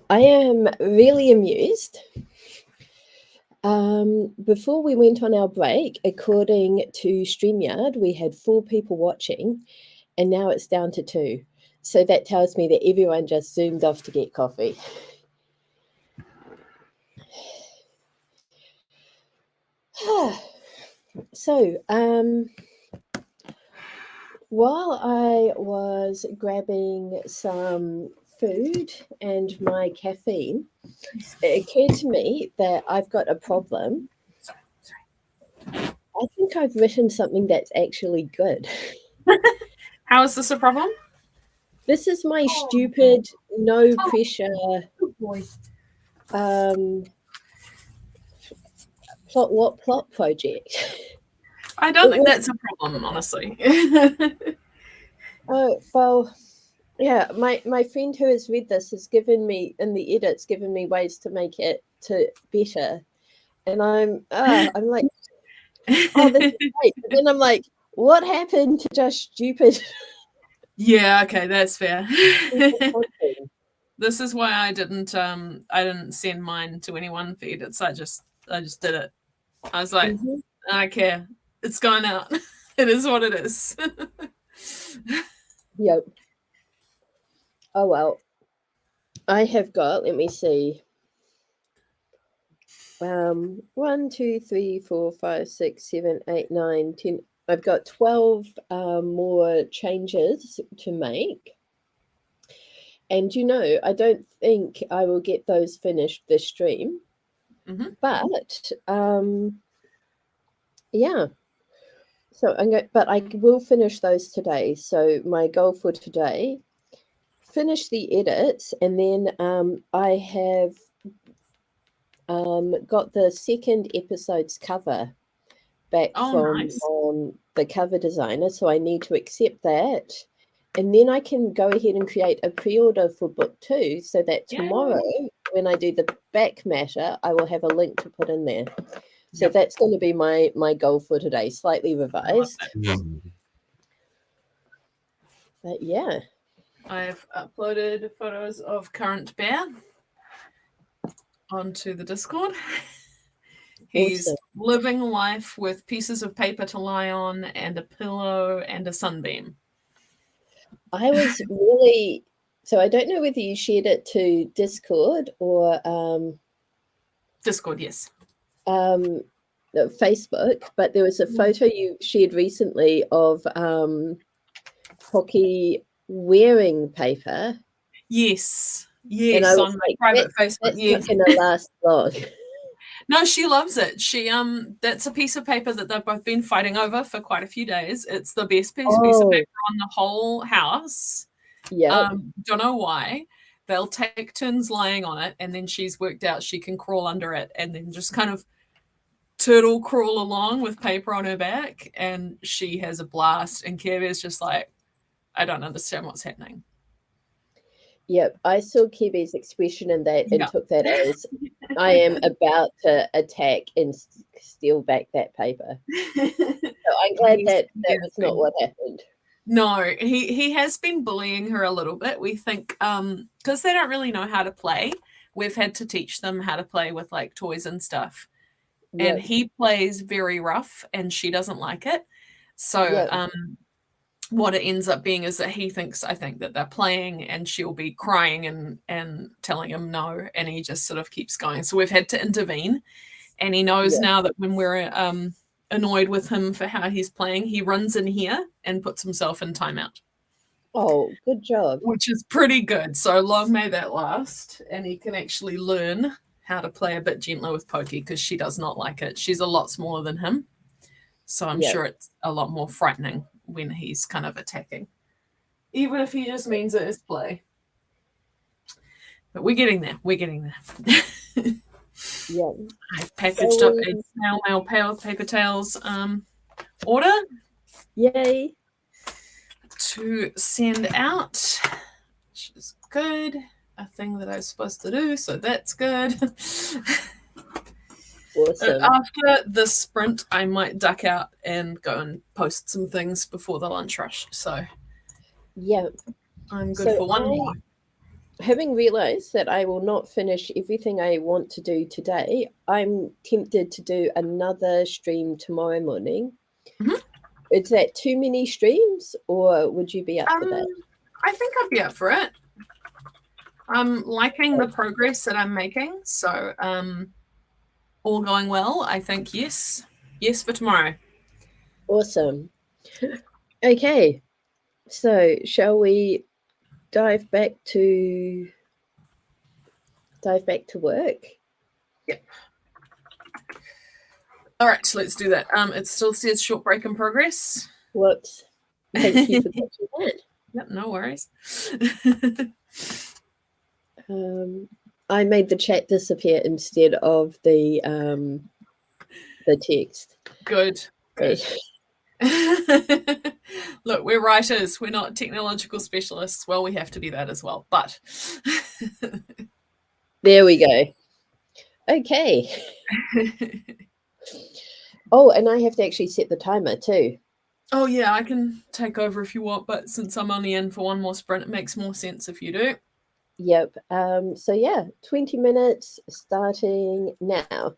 I am really amused. Before we went on our break, according to StreamYard, we had 4 people watching, and now it's down to 2. So that tells me that everyone just zoomed off to get coffee. So, while I was grabbing some food and my caffeine, it occurred to me that I've got a problem. I think I've written something that's actually good. How is this a problem? This is my stupid, no pressure Good boy. plot project. I don't It think was that's a problem, honestly. oh well, yeah. My friend who has read this has given me in the edits given me ways to make it to better, and I'm like, oh, this is great. But then I'm like, what happened to just stupid? Yeah, okay, that's fair. Content? This is why I didn't send mine to anyone for edits. I just did it. I was like, Mhm. I don't care. It's going out. It is what it is. Yep. Oh well. I have got. Let me see. 1, 2, 3, 4, 5, 6, 7, 8, 9, 10. I've got 12 more changes to make. And I don't think I will get those finished this stream. Mhm. But yeah. So but I will finish those today. So my goal for today, finish the edits, and then I have got the second episode's cover back Oh, from nice. the cover designer, so I need to accept that. And then I can go ahead and create a pre-order for book 2 so that tomorrow, Yay. when I do the back matter, I will have a link to put in there. So Yep. that's going to be my goal for today, slightly I love revised. that. But yeah. I've uploaded photos of current bear onto the Discord. He's Awesome. living life with pieces of paper to lie on and a pillow and a sunbeam. I was really so I don't know whether you shared it to Discord or Discord, yes. Facebook, but there was a photo you shared recently of Hockey wearing paper, Yes. and I Yes, was on my like, private Facebook. that's not Yes. going to last long. No, she loves it. That's a piece of paper that they've both been fighting over for quite a few days. It's the best piece of Oh, paper on the whole house. yep, Don't know why. They'll take turns lying on it, and then she's worked out she can crawl under it and then just kind of turtle crawl along with paper on her back, and she has a blast. And Care Bear's just like, I don't understand what's happening. yep. I saw Kiwi's expression in that and Yeah. took that as I am about to attack and steal back that paper. So I'm glad He's, that he that was not what happened. No, he has been bullying her a little bit. We think because they don't really know how to play, we've had to teach them how to play with like toys and stuff. And Yep, he plays very rough and she doesn't like it. So yep, what it ends up being is that I think that they're playing and she'll be crying and telling him no, and he just sort of keeps going. So we've had to intervene, and he knows yep. now that when we're annoyed with him for how he's playing, he runs in here and puts himself in timeout, Oh, good job. which is pretty good. So long may that last, and he can actually learn how to play a bit gentler with Pokey because she does not like it. She's a lot smaller than him, so I'm Yep. sure it's a lot more frightening when he's kind of attacking, even if he just means it is play. But we're getting there. We're getting there. Yep. I've So packaged up a snail mail paper towels order yay. to send out, which is good. A thing that I was supposed to do, so that's good. Awesome. After the sprint, I might duck out and go and post some things before the lunch rush. So Yep. I'm good So for one more. having realized that I will not finish everything I want to do today, I'm tempted to do another stream tomorrow morning. Mhm. Is that too many streams, or would you be up for that? I think I'd be up for it. I'm liking the progress that I'm making, so all going well. I think yes, yes for tomorrow. Awesome. Okay, so shall we dive back to work? Yep. All right, so let's do that. It still says short break in progress. Whoops. Thank you for catching that. Yep, no worries. I made the chat disappear instead of the text. Good, good. Look, we're writers. We're not technological specialists. Well, we have to be that as well, but there we go. Okay. Oh, and I have to actually set the timer too. Oh yeah, I can take over if you want, but since I'm only in for one more sprint, it makes more sense if you do. Yep. So yeah, 20 minutes starting now.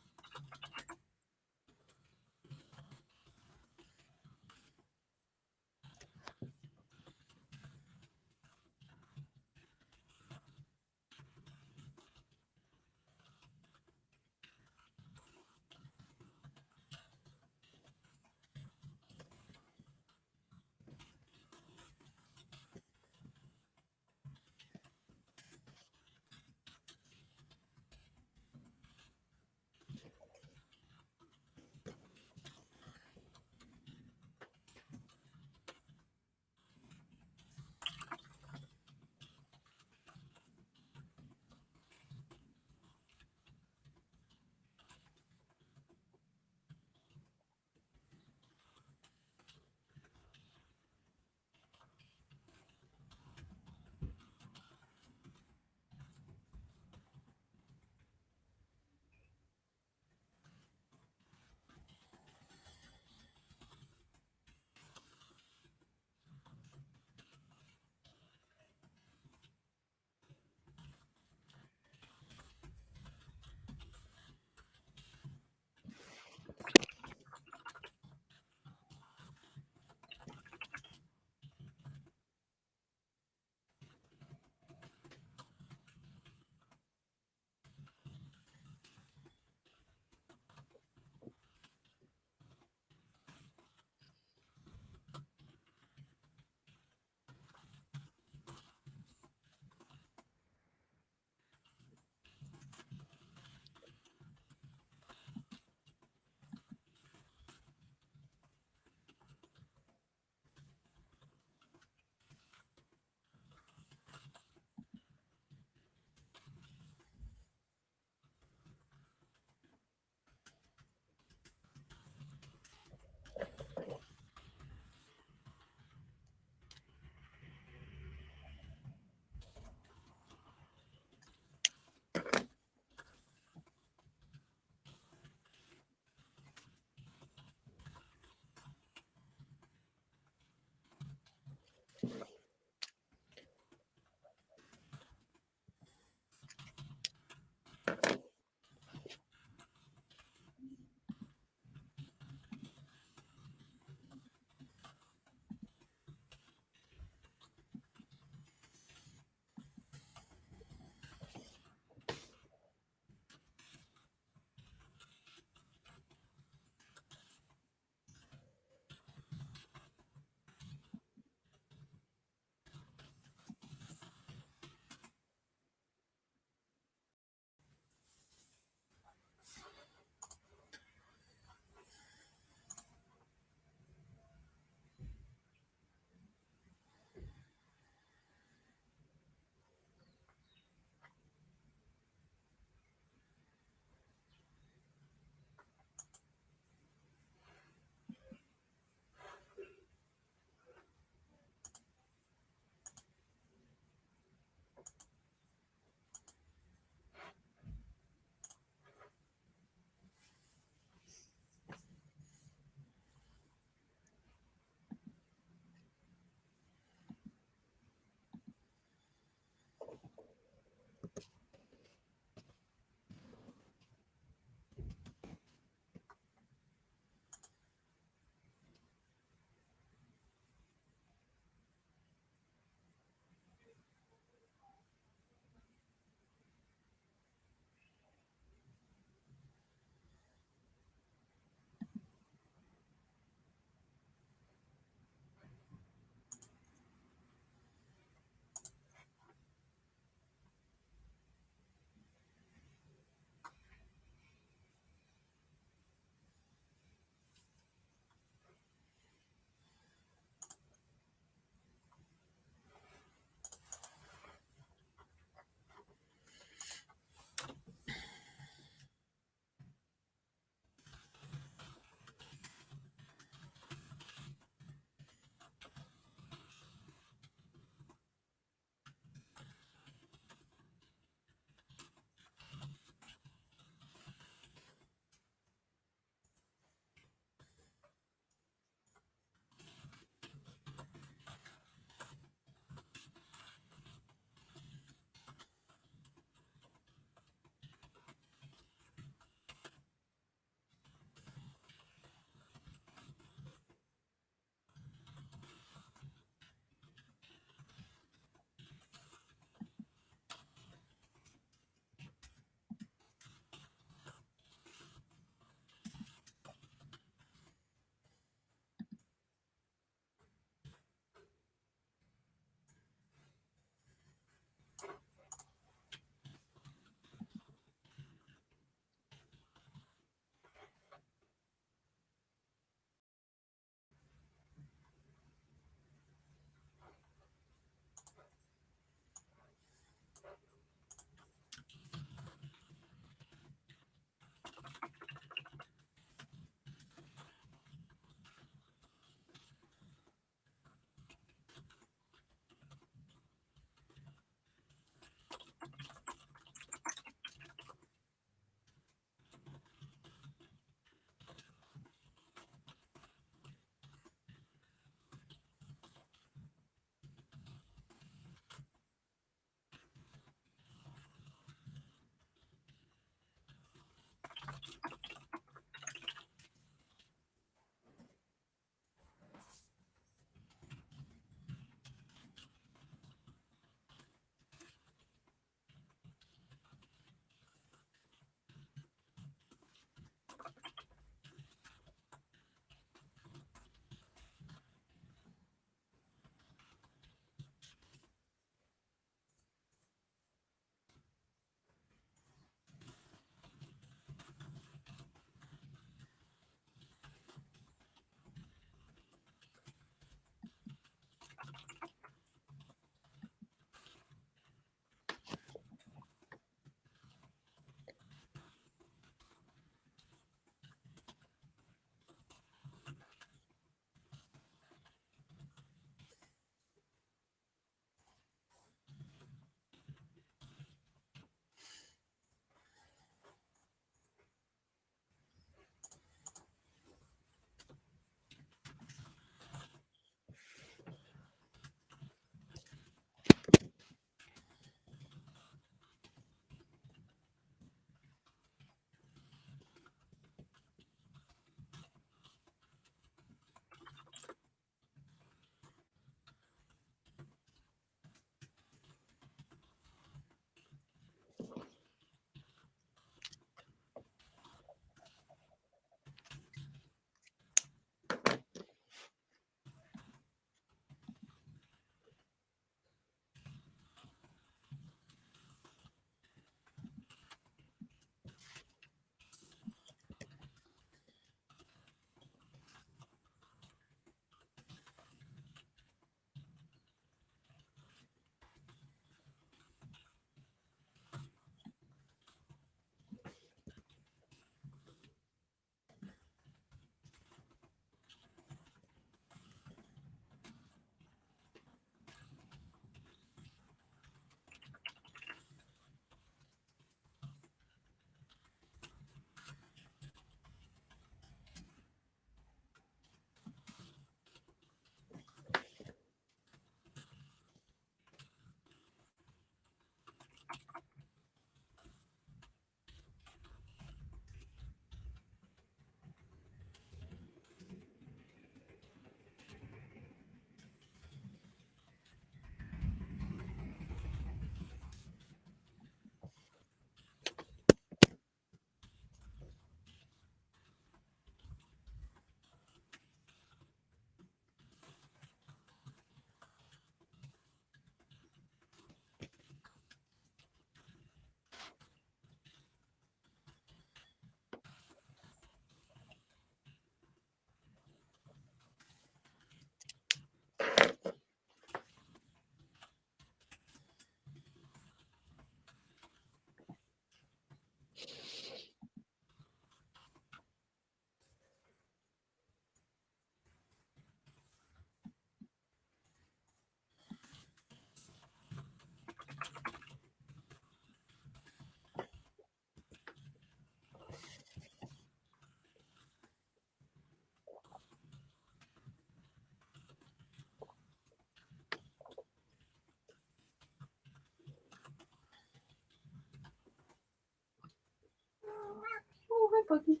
Buggy.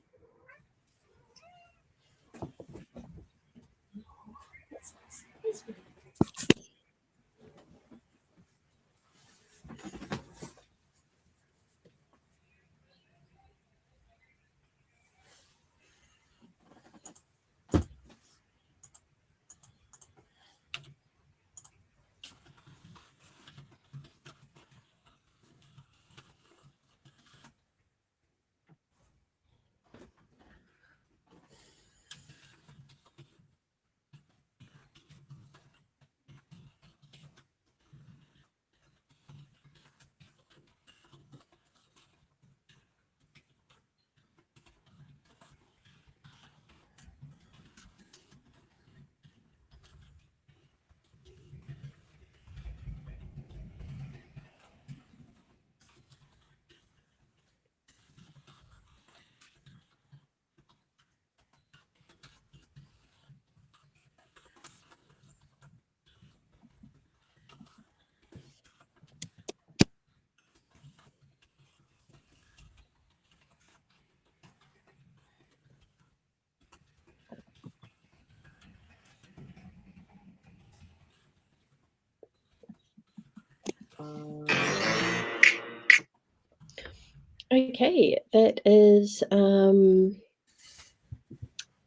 Okay, that is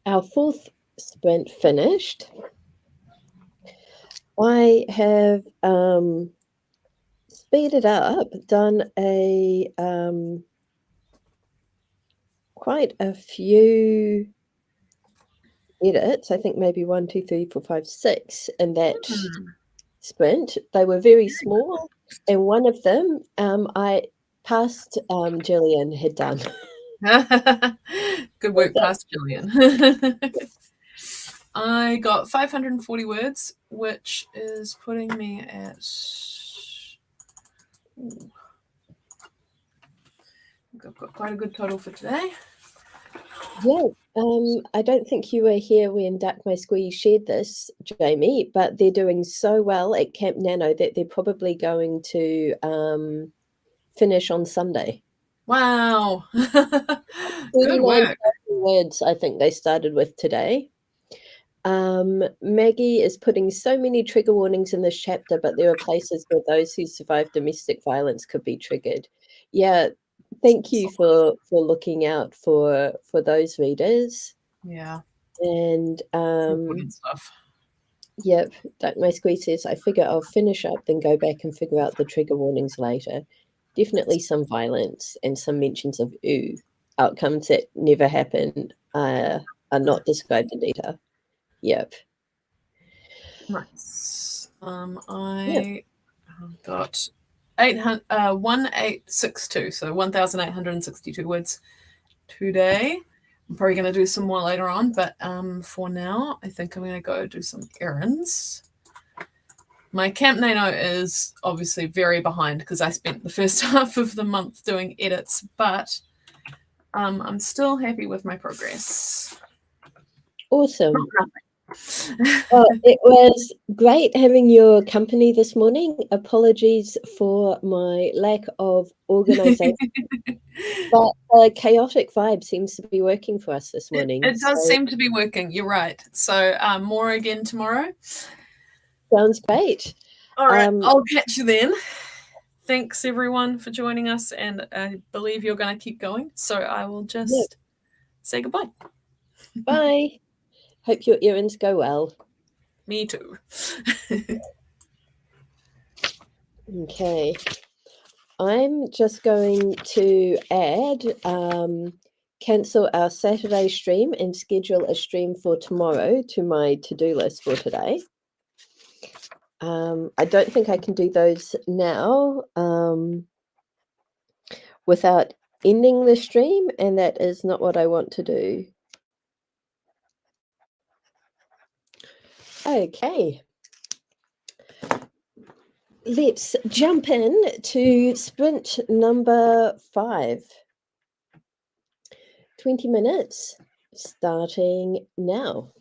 our fourth sprint finished. I have speeded up, done a quite a few edits. I think maybe 1, 2, 3, 4, 5, 6 in that sprint. They were very small, and one of them I past Gillian had done. Good work, past Gillian. I got 540 words, which is putting me at. Ooh, I've got quite a good total for today. Yeah, I don't think you were here when Duck My Squee shared this, Jamie, but they're doing so well at Camp Nano that they're probably going to finish on Sunday. Wow. Good 39,000 work. words, I think they started with today. Maggie is putting so many trigger warnings in this chapter, but there are places where those who survive domestic violence could be triggered. Yeah, thank you for looking out for those readers. Yeah. And Important stuff. yep, My Squee says, I figure I'll finish up, then go back and figure out the trigger warnings later. Definitely some violence and some mentions of ooh. Outcomes that never happen are not described in detail. Yep. Nice. Yep. I got 1862, so 1,862 words today. I'm probably going to do some more later on, but for now, I think I'm going to go do some errands. My Camp Nano is obviously very behind because I spent the first half of the month doing edits, but I'm still happy with my progress. Awesome. Well, it was great having your company this morning. Apologies for my lack of organization. But the chaotic vibe seems to be working for us this morning. It does seem to be working. You're right. So more again tomorrow. Sounds great. All right. I'll catch you then. Thanks everyone for joining us, and I believe you're going to keep going. So I will just say goodbye. Bye. Hope your errands go well. Me too. Okay. I'm just going to add, cancel our Saturday stream and schedule a stream for tomorrow to my to-do list for today. I don't think I can do those now without ending the stream, and that is not what I want to do. Okay. Let's jump in to sprint number 5. 20 minutes starting now.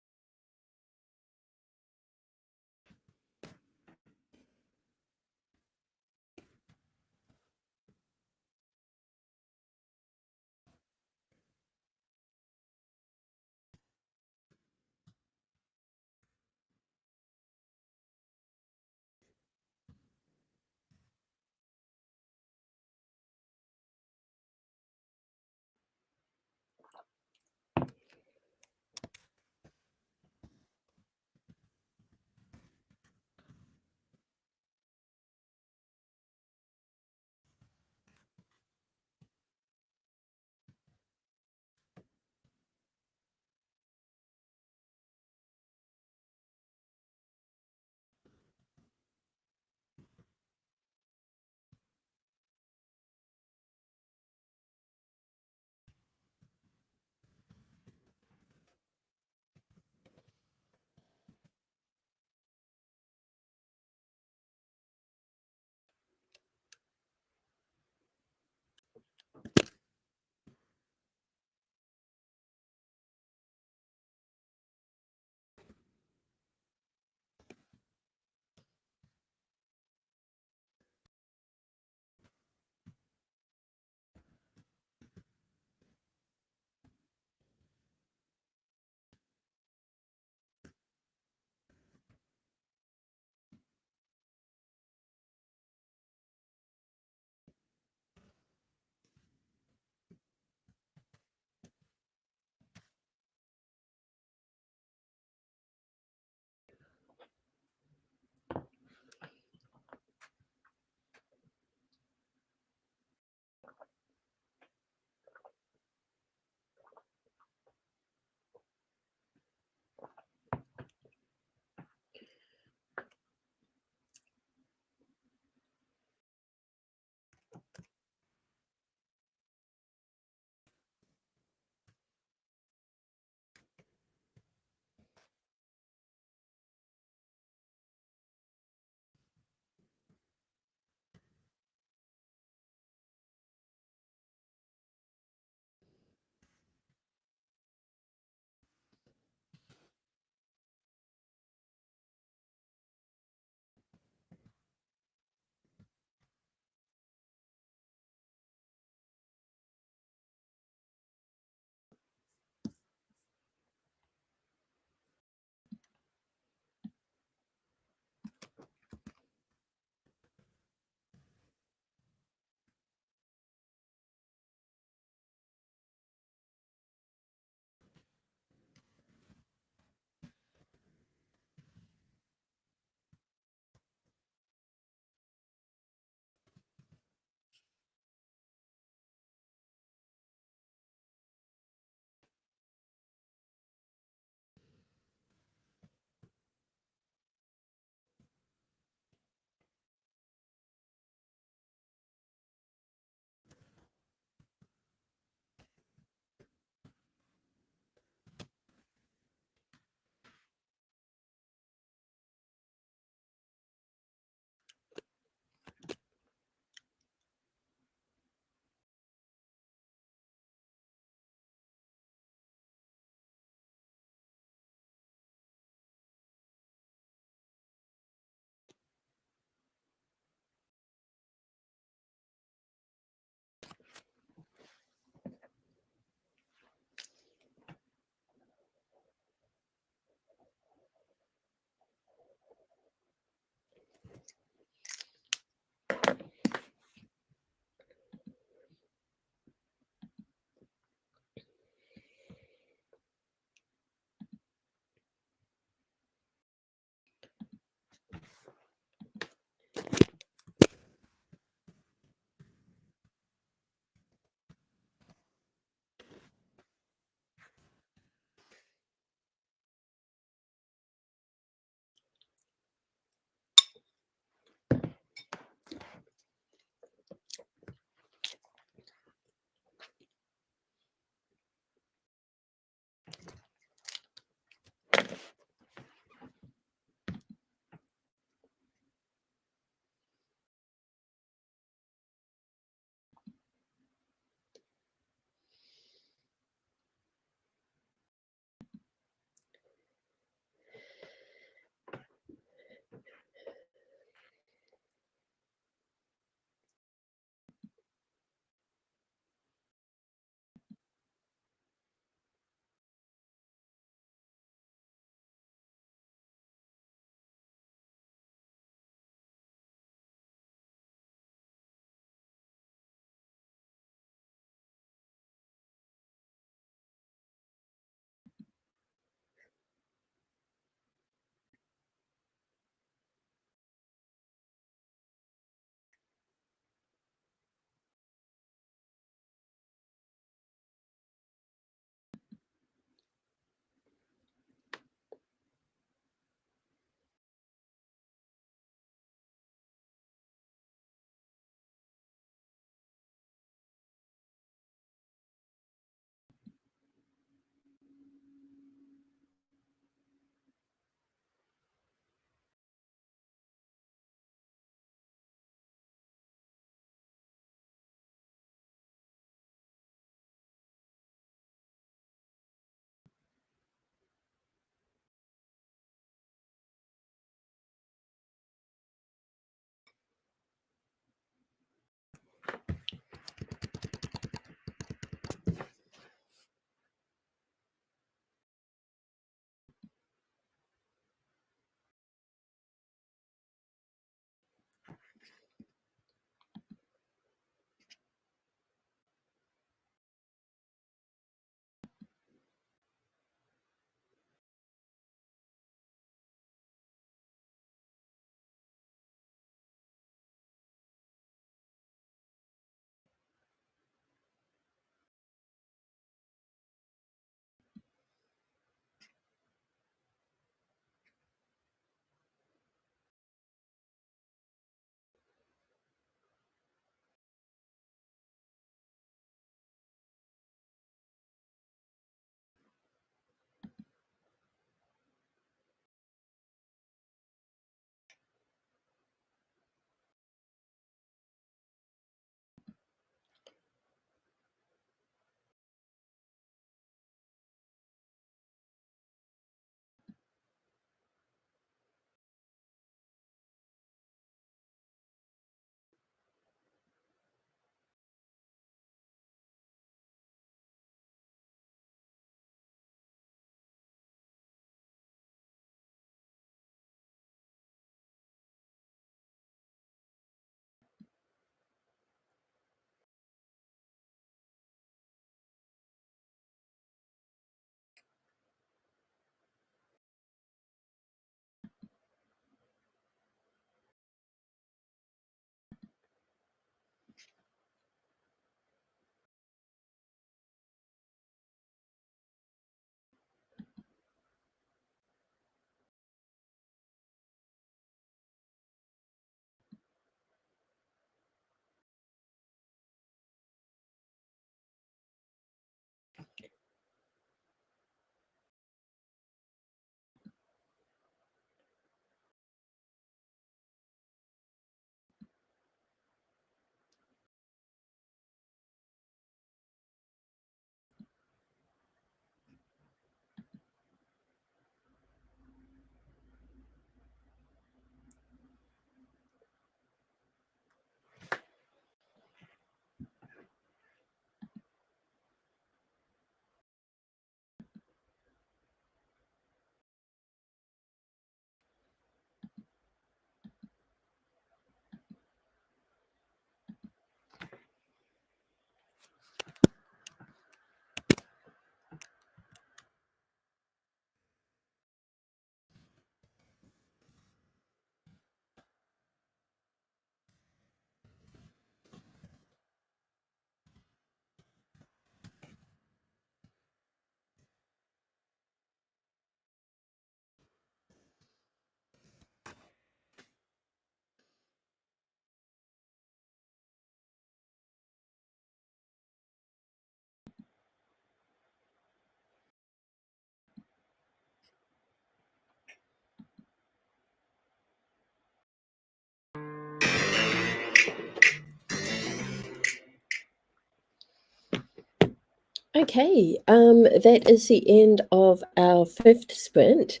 Okay, that is the end of our 5th sprint.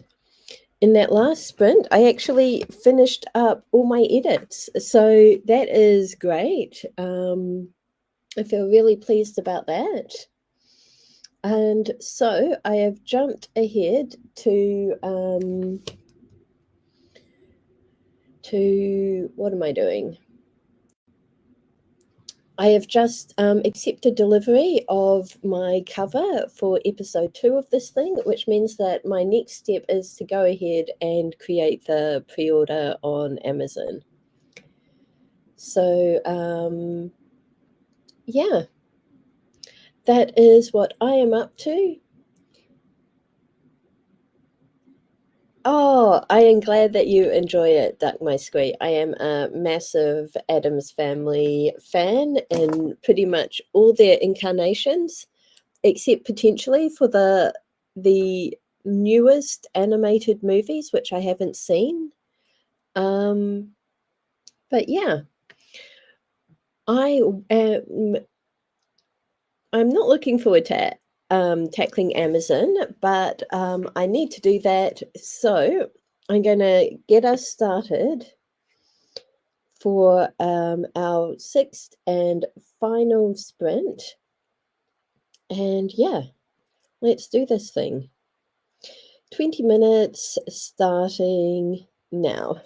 In that last sprint, I actually finished up all my edits, so that is great. I feel really pleased about that. And so I have jumped ahead to what am I doing? I have just accepted delivery of my cover for episode 2 of this thing, which means that my next step is to go ahead and create the pre-order on Amazon. So, yeah, that is what I am up to. Oh, I am glad that you enjoy it, Duck My Squeak. I am a massive Addams Family fan in pretty much all their incarnations, except potentially for the newest animated movies, which I haven't seen. But yeah, I am I'm not looking forward to tackling Amazon, but I need to do that. So I'm going to get us started for our 6th and final sprint. And yeah, let's do this thing. 20 minutes starting now.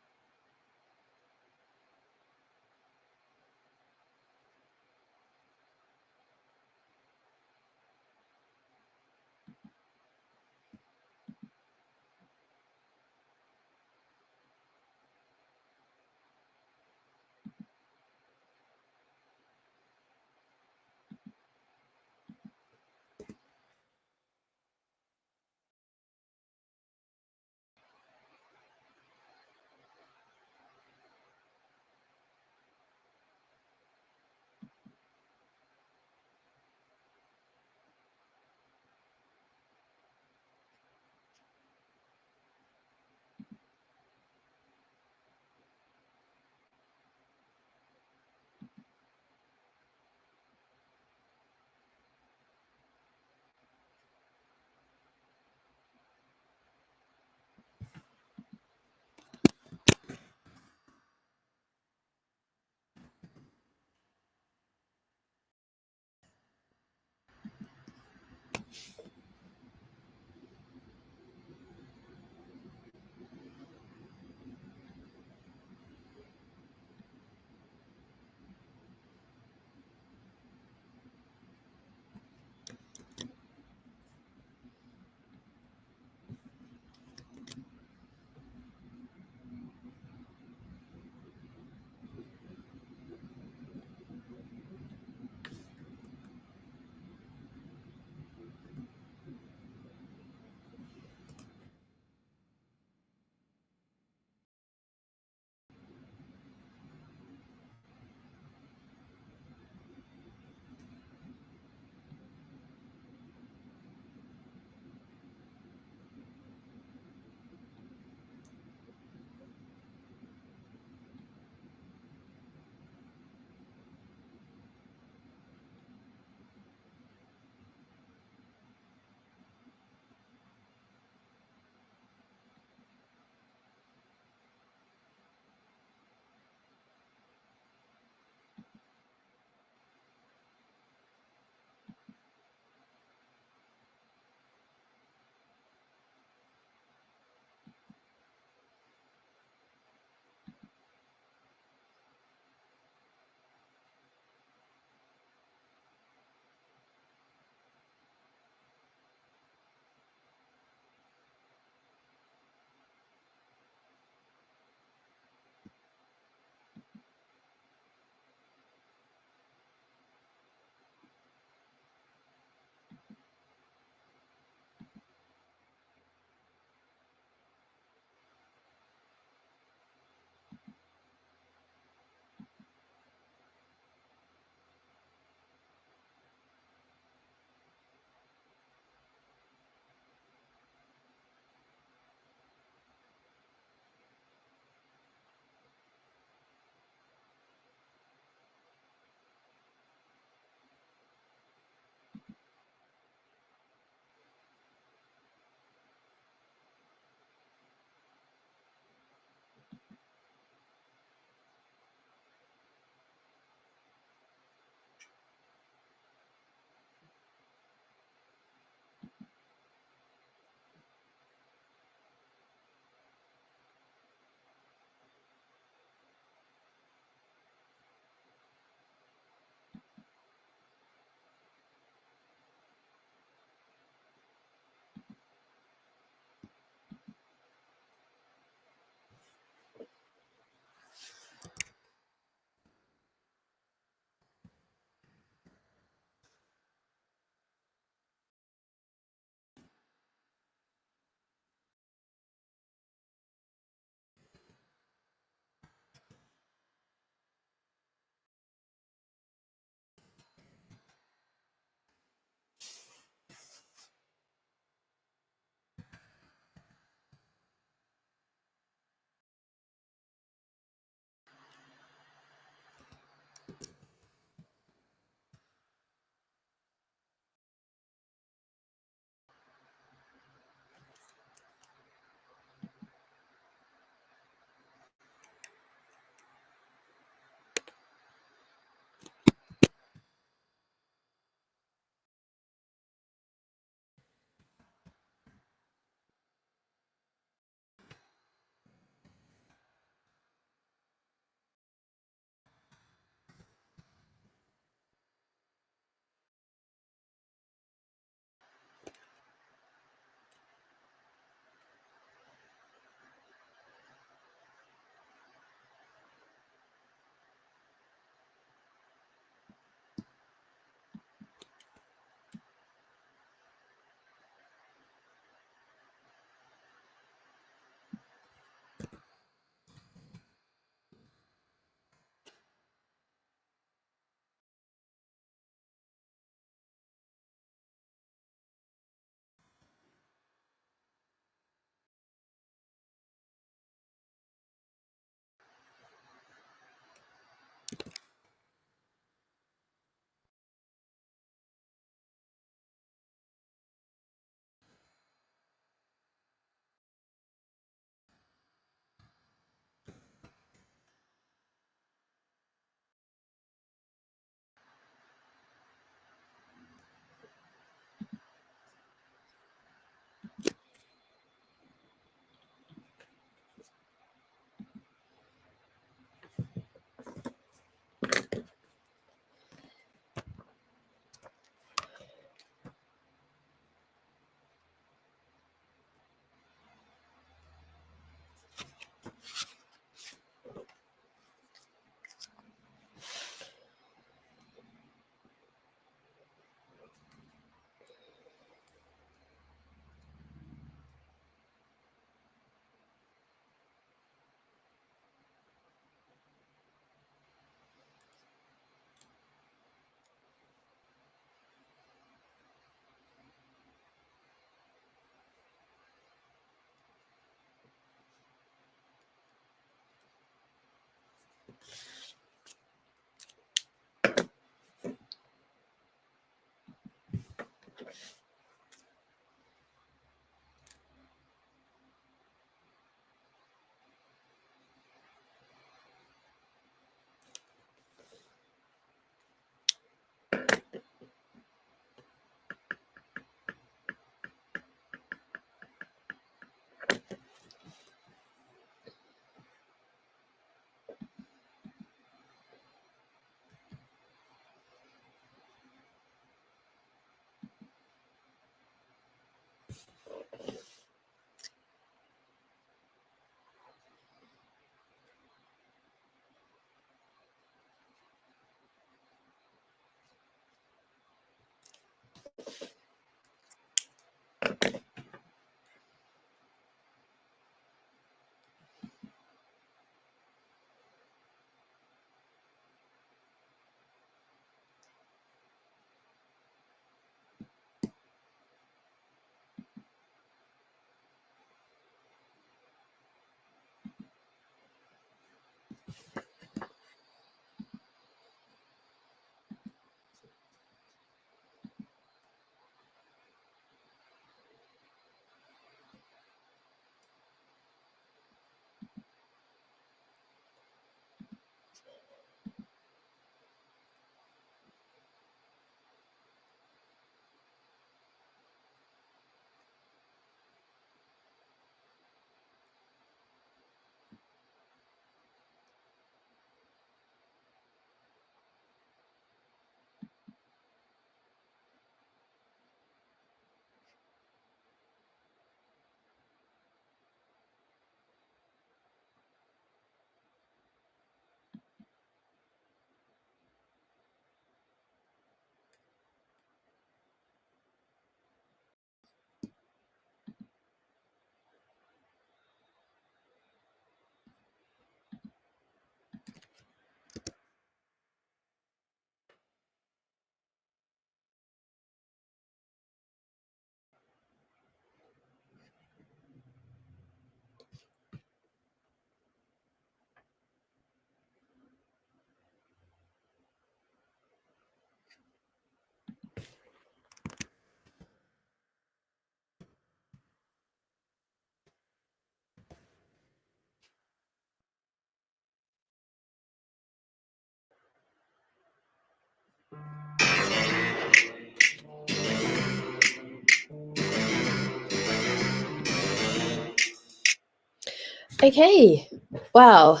Okay, wow,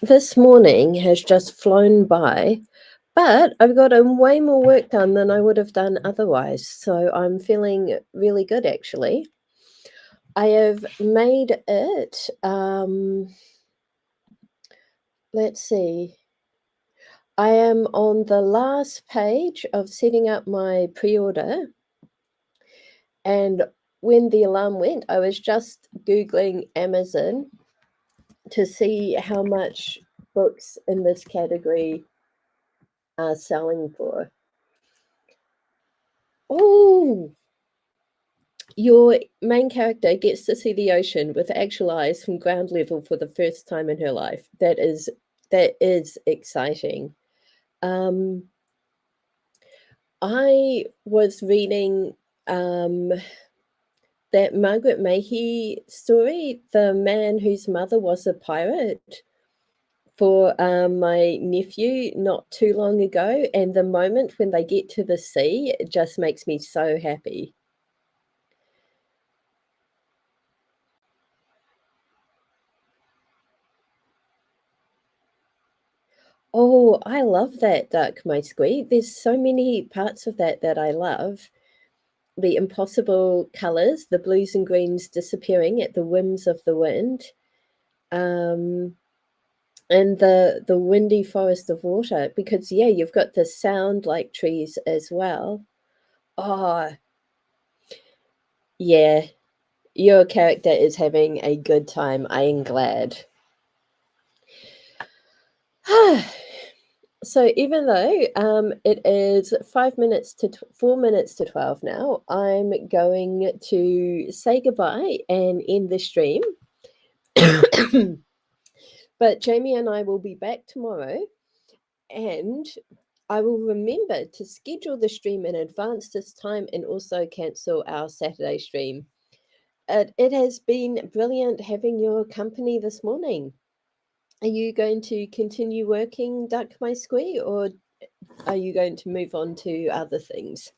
this morning has just flown by, but I've gotten way more work done than I would have done otherwise, so I'm feeling really good actually. I have made it, let's see, I am on the last page of setting up my pre-order, and when the alarm went, I was just Googling Amazon to see how much books in this category are selling for. Oh, your main character gets to see the ocean with actual eyes from ground level for the first time in her life. That is exciting. I was reading that Margaret Mahy story, The Man Whose Mother Was a Pirate, for my nephew not too long ago, and the moment when they get to the sea, it just makes me so happy. Oh, I love that, Duck My Squee. There's so many parts of that that I love. The impossible colors, the blues and greens disappearing at the whims of the wind, um, and the windy forest of water. Because yeah, you've got the sound like trees as well. Oh, yeah, your character is having a good time. I am glad. So even though it is 4 minutes to 12 now, I'm going to say goodbye and end the stream. But Jamie and I will be back tomorrow, and I will remember to schedule the stream in advance this time and also cancel our Saturday stream. It has been brilliant having your company this morning. Are you going to continue working, Duck My Squee, or are you going to move on to other things?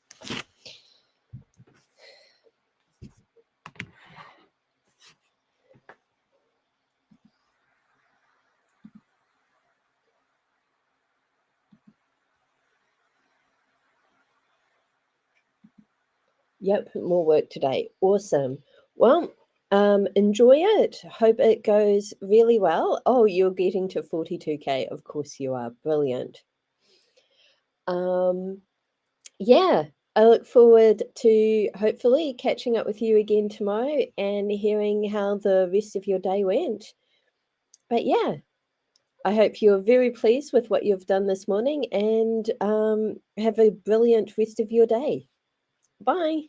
Yep, more work today. Awesome. Well, enjoy it. Hope it goes really well. Oh, you're getting to 42K. Of course you are. Brilliant. Yeah, I look forward to hopefully catching up with you again tomorrow and hearing how the rest of your day went. But yeah, I hope you're very pleased with what you've done this morning and have a brilliant rest of your day. Bye.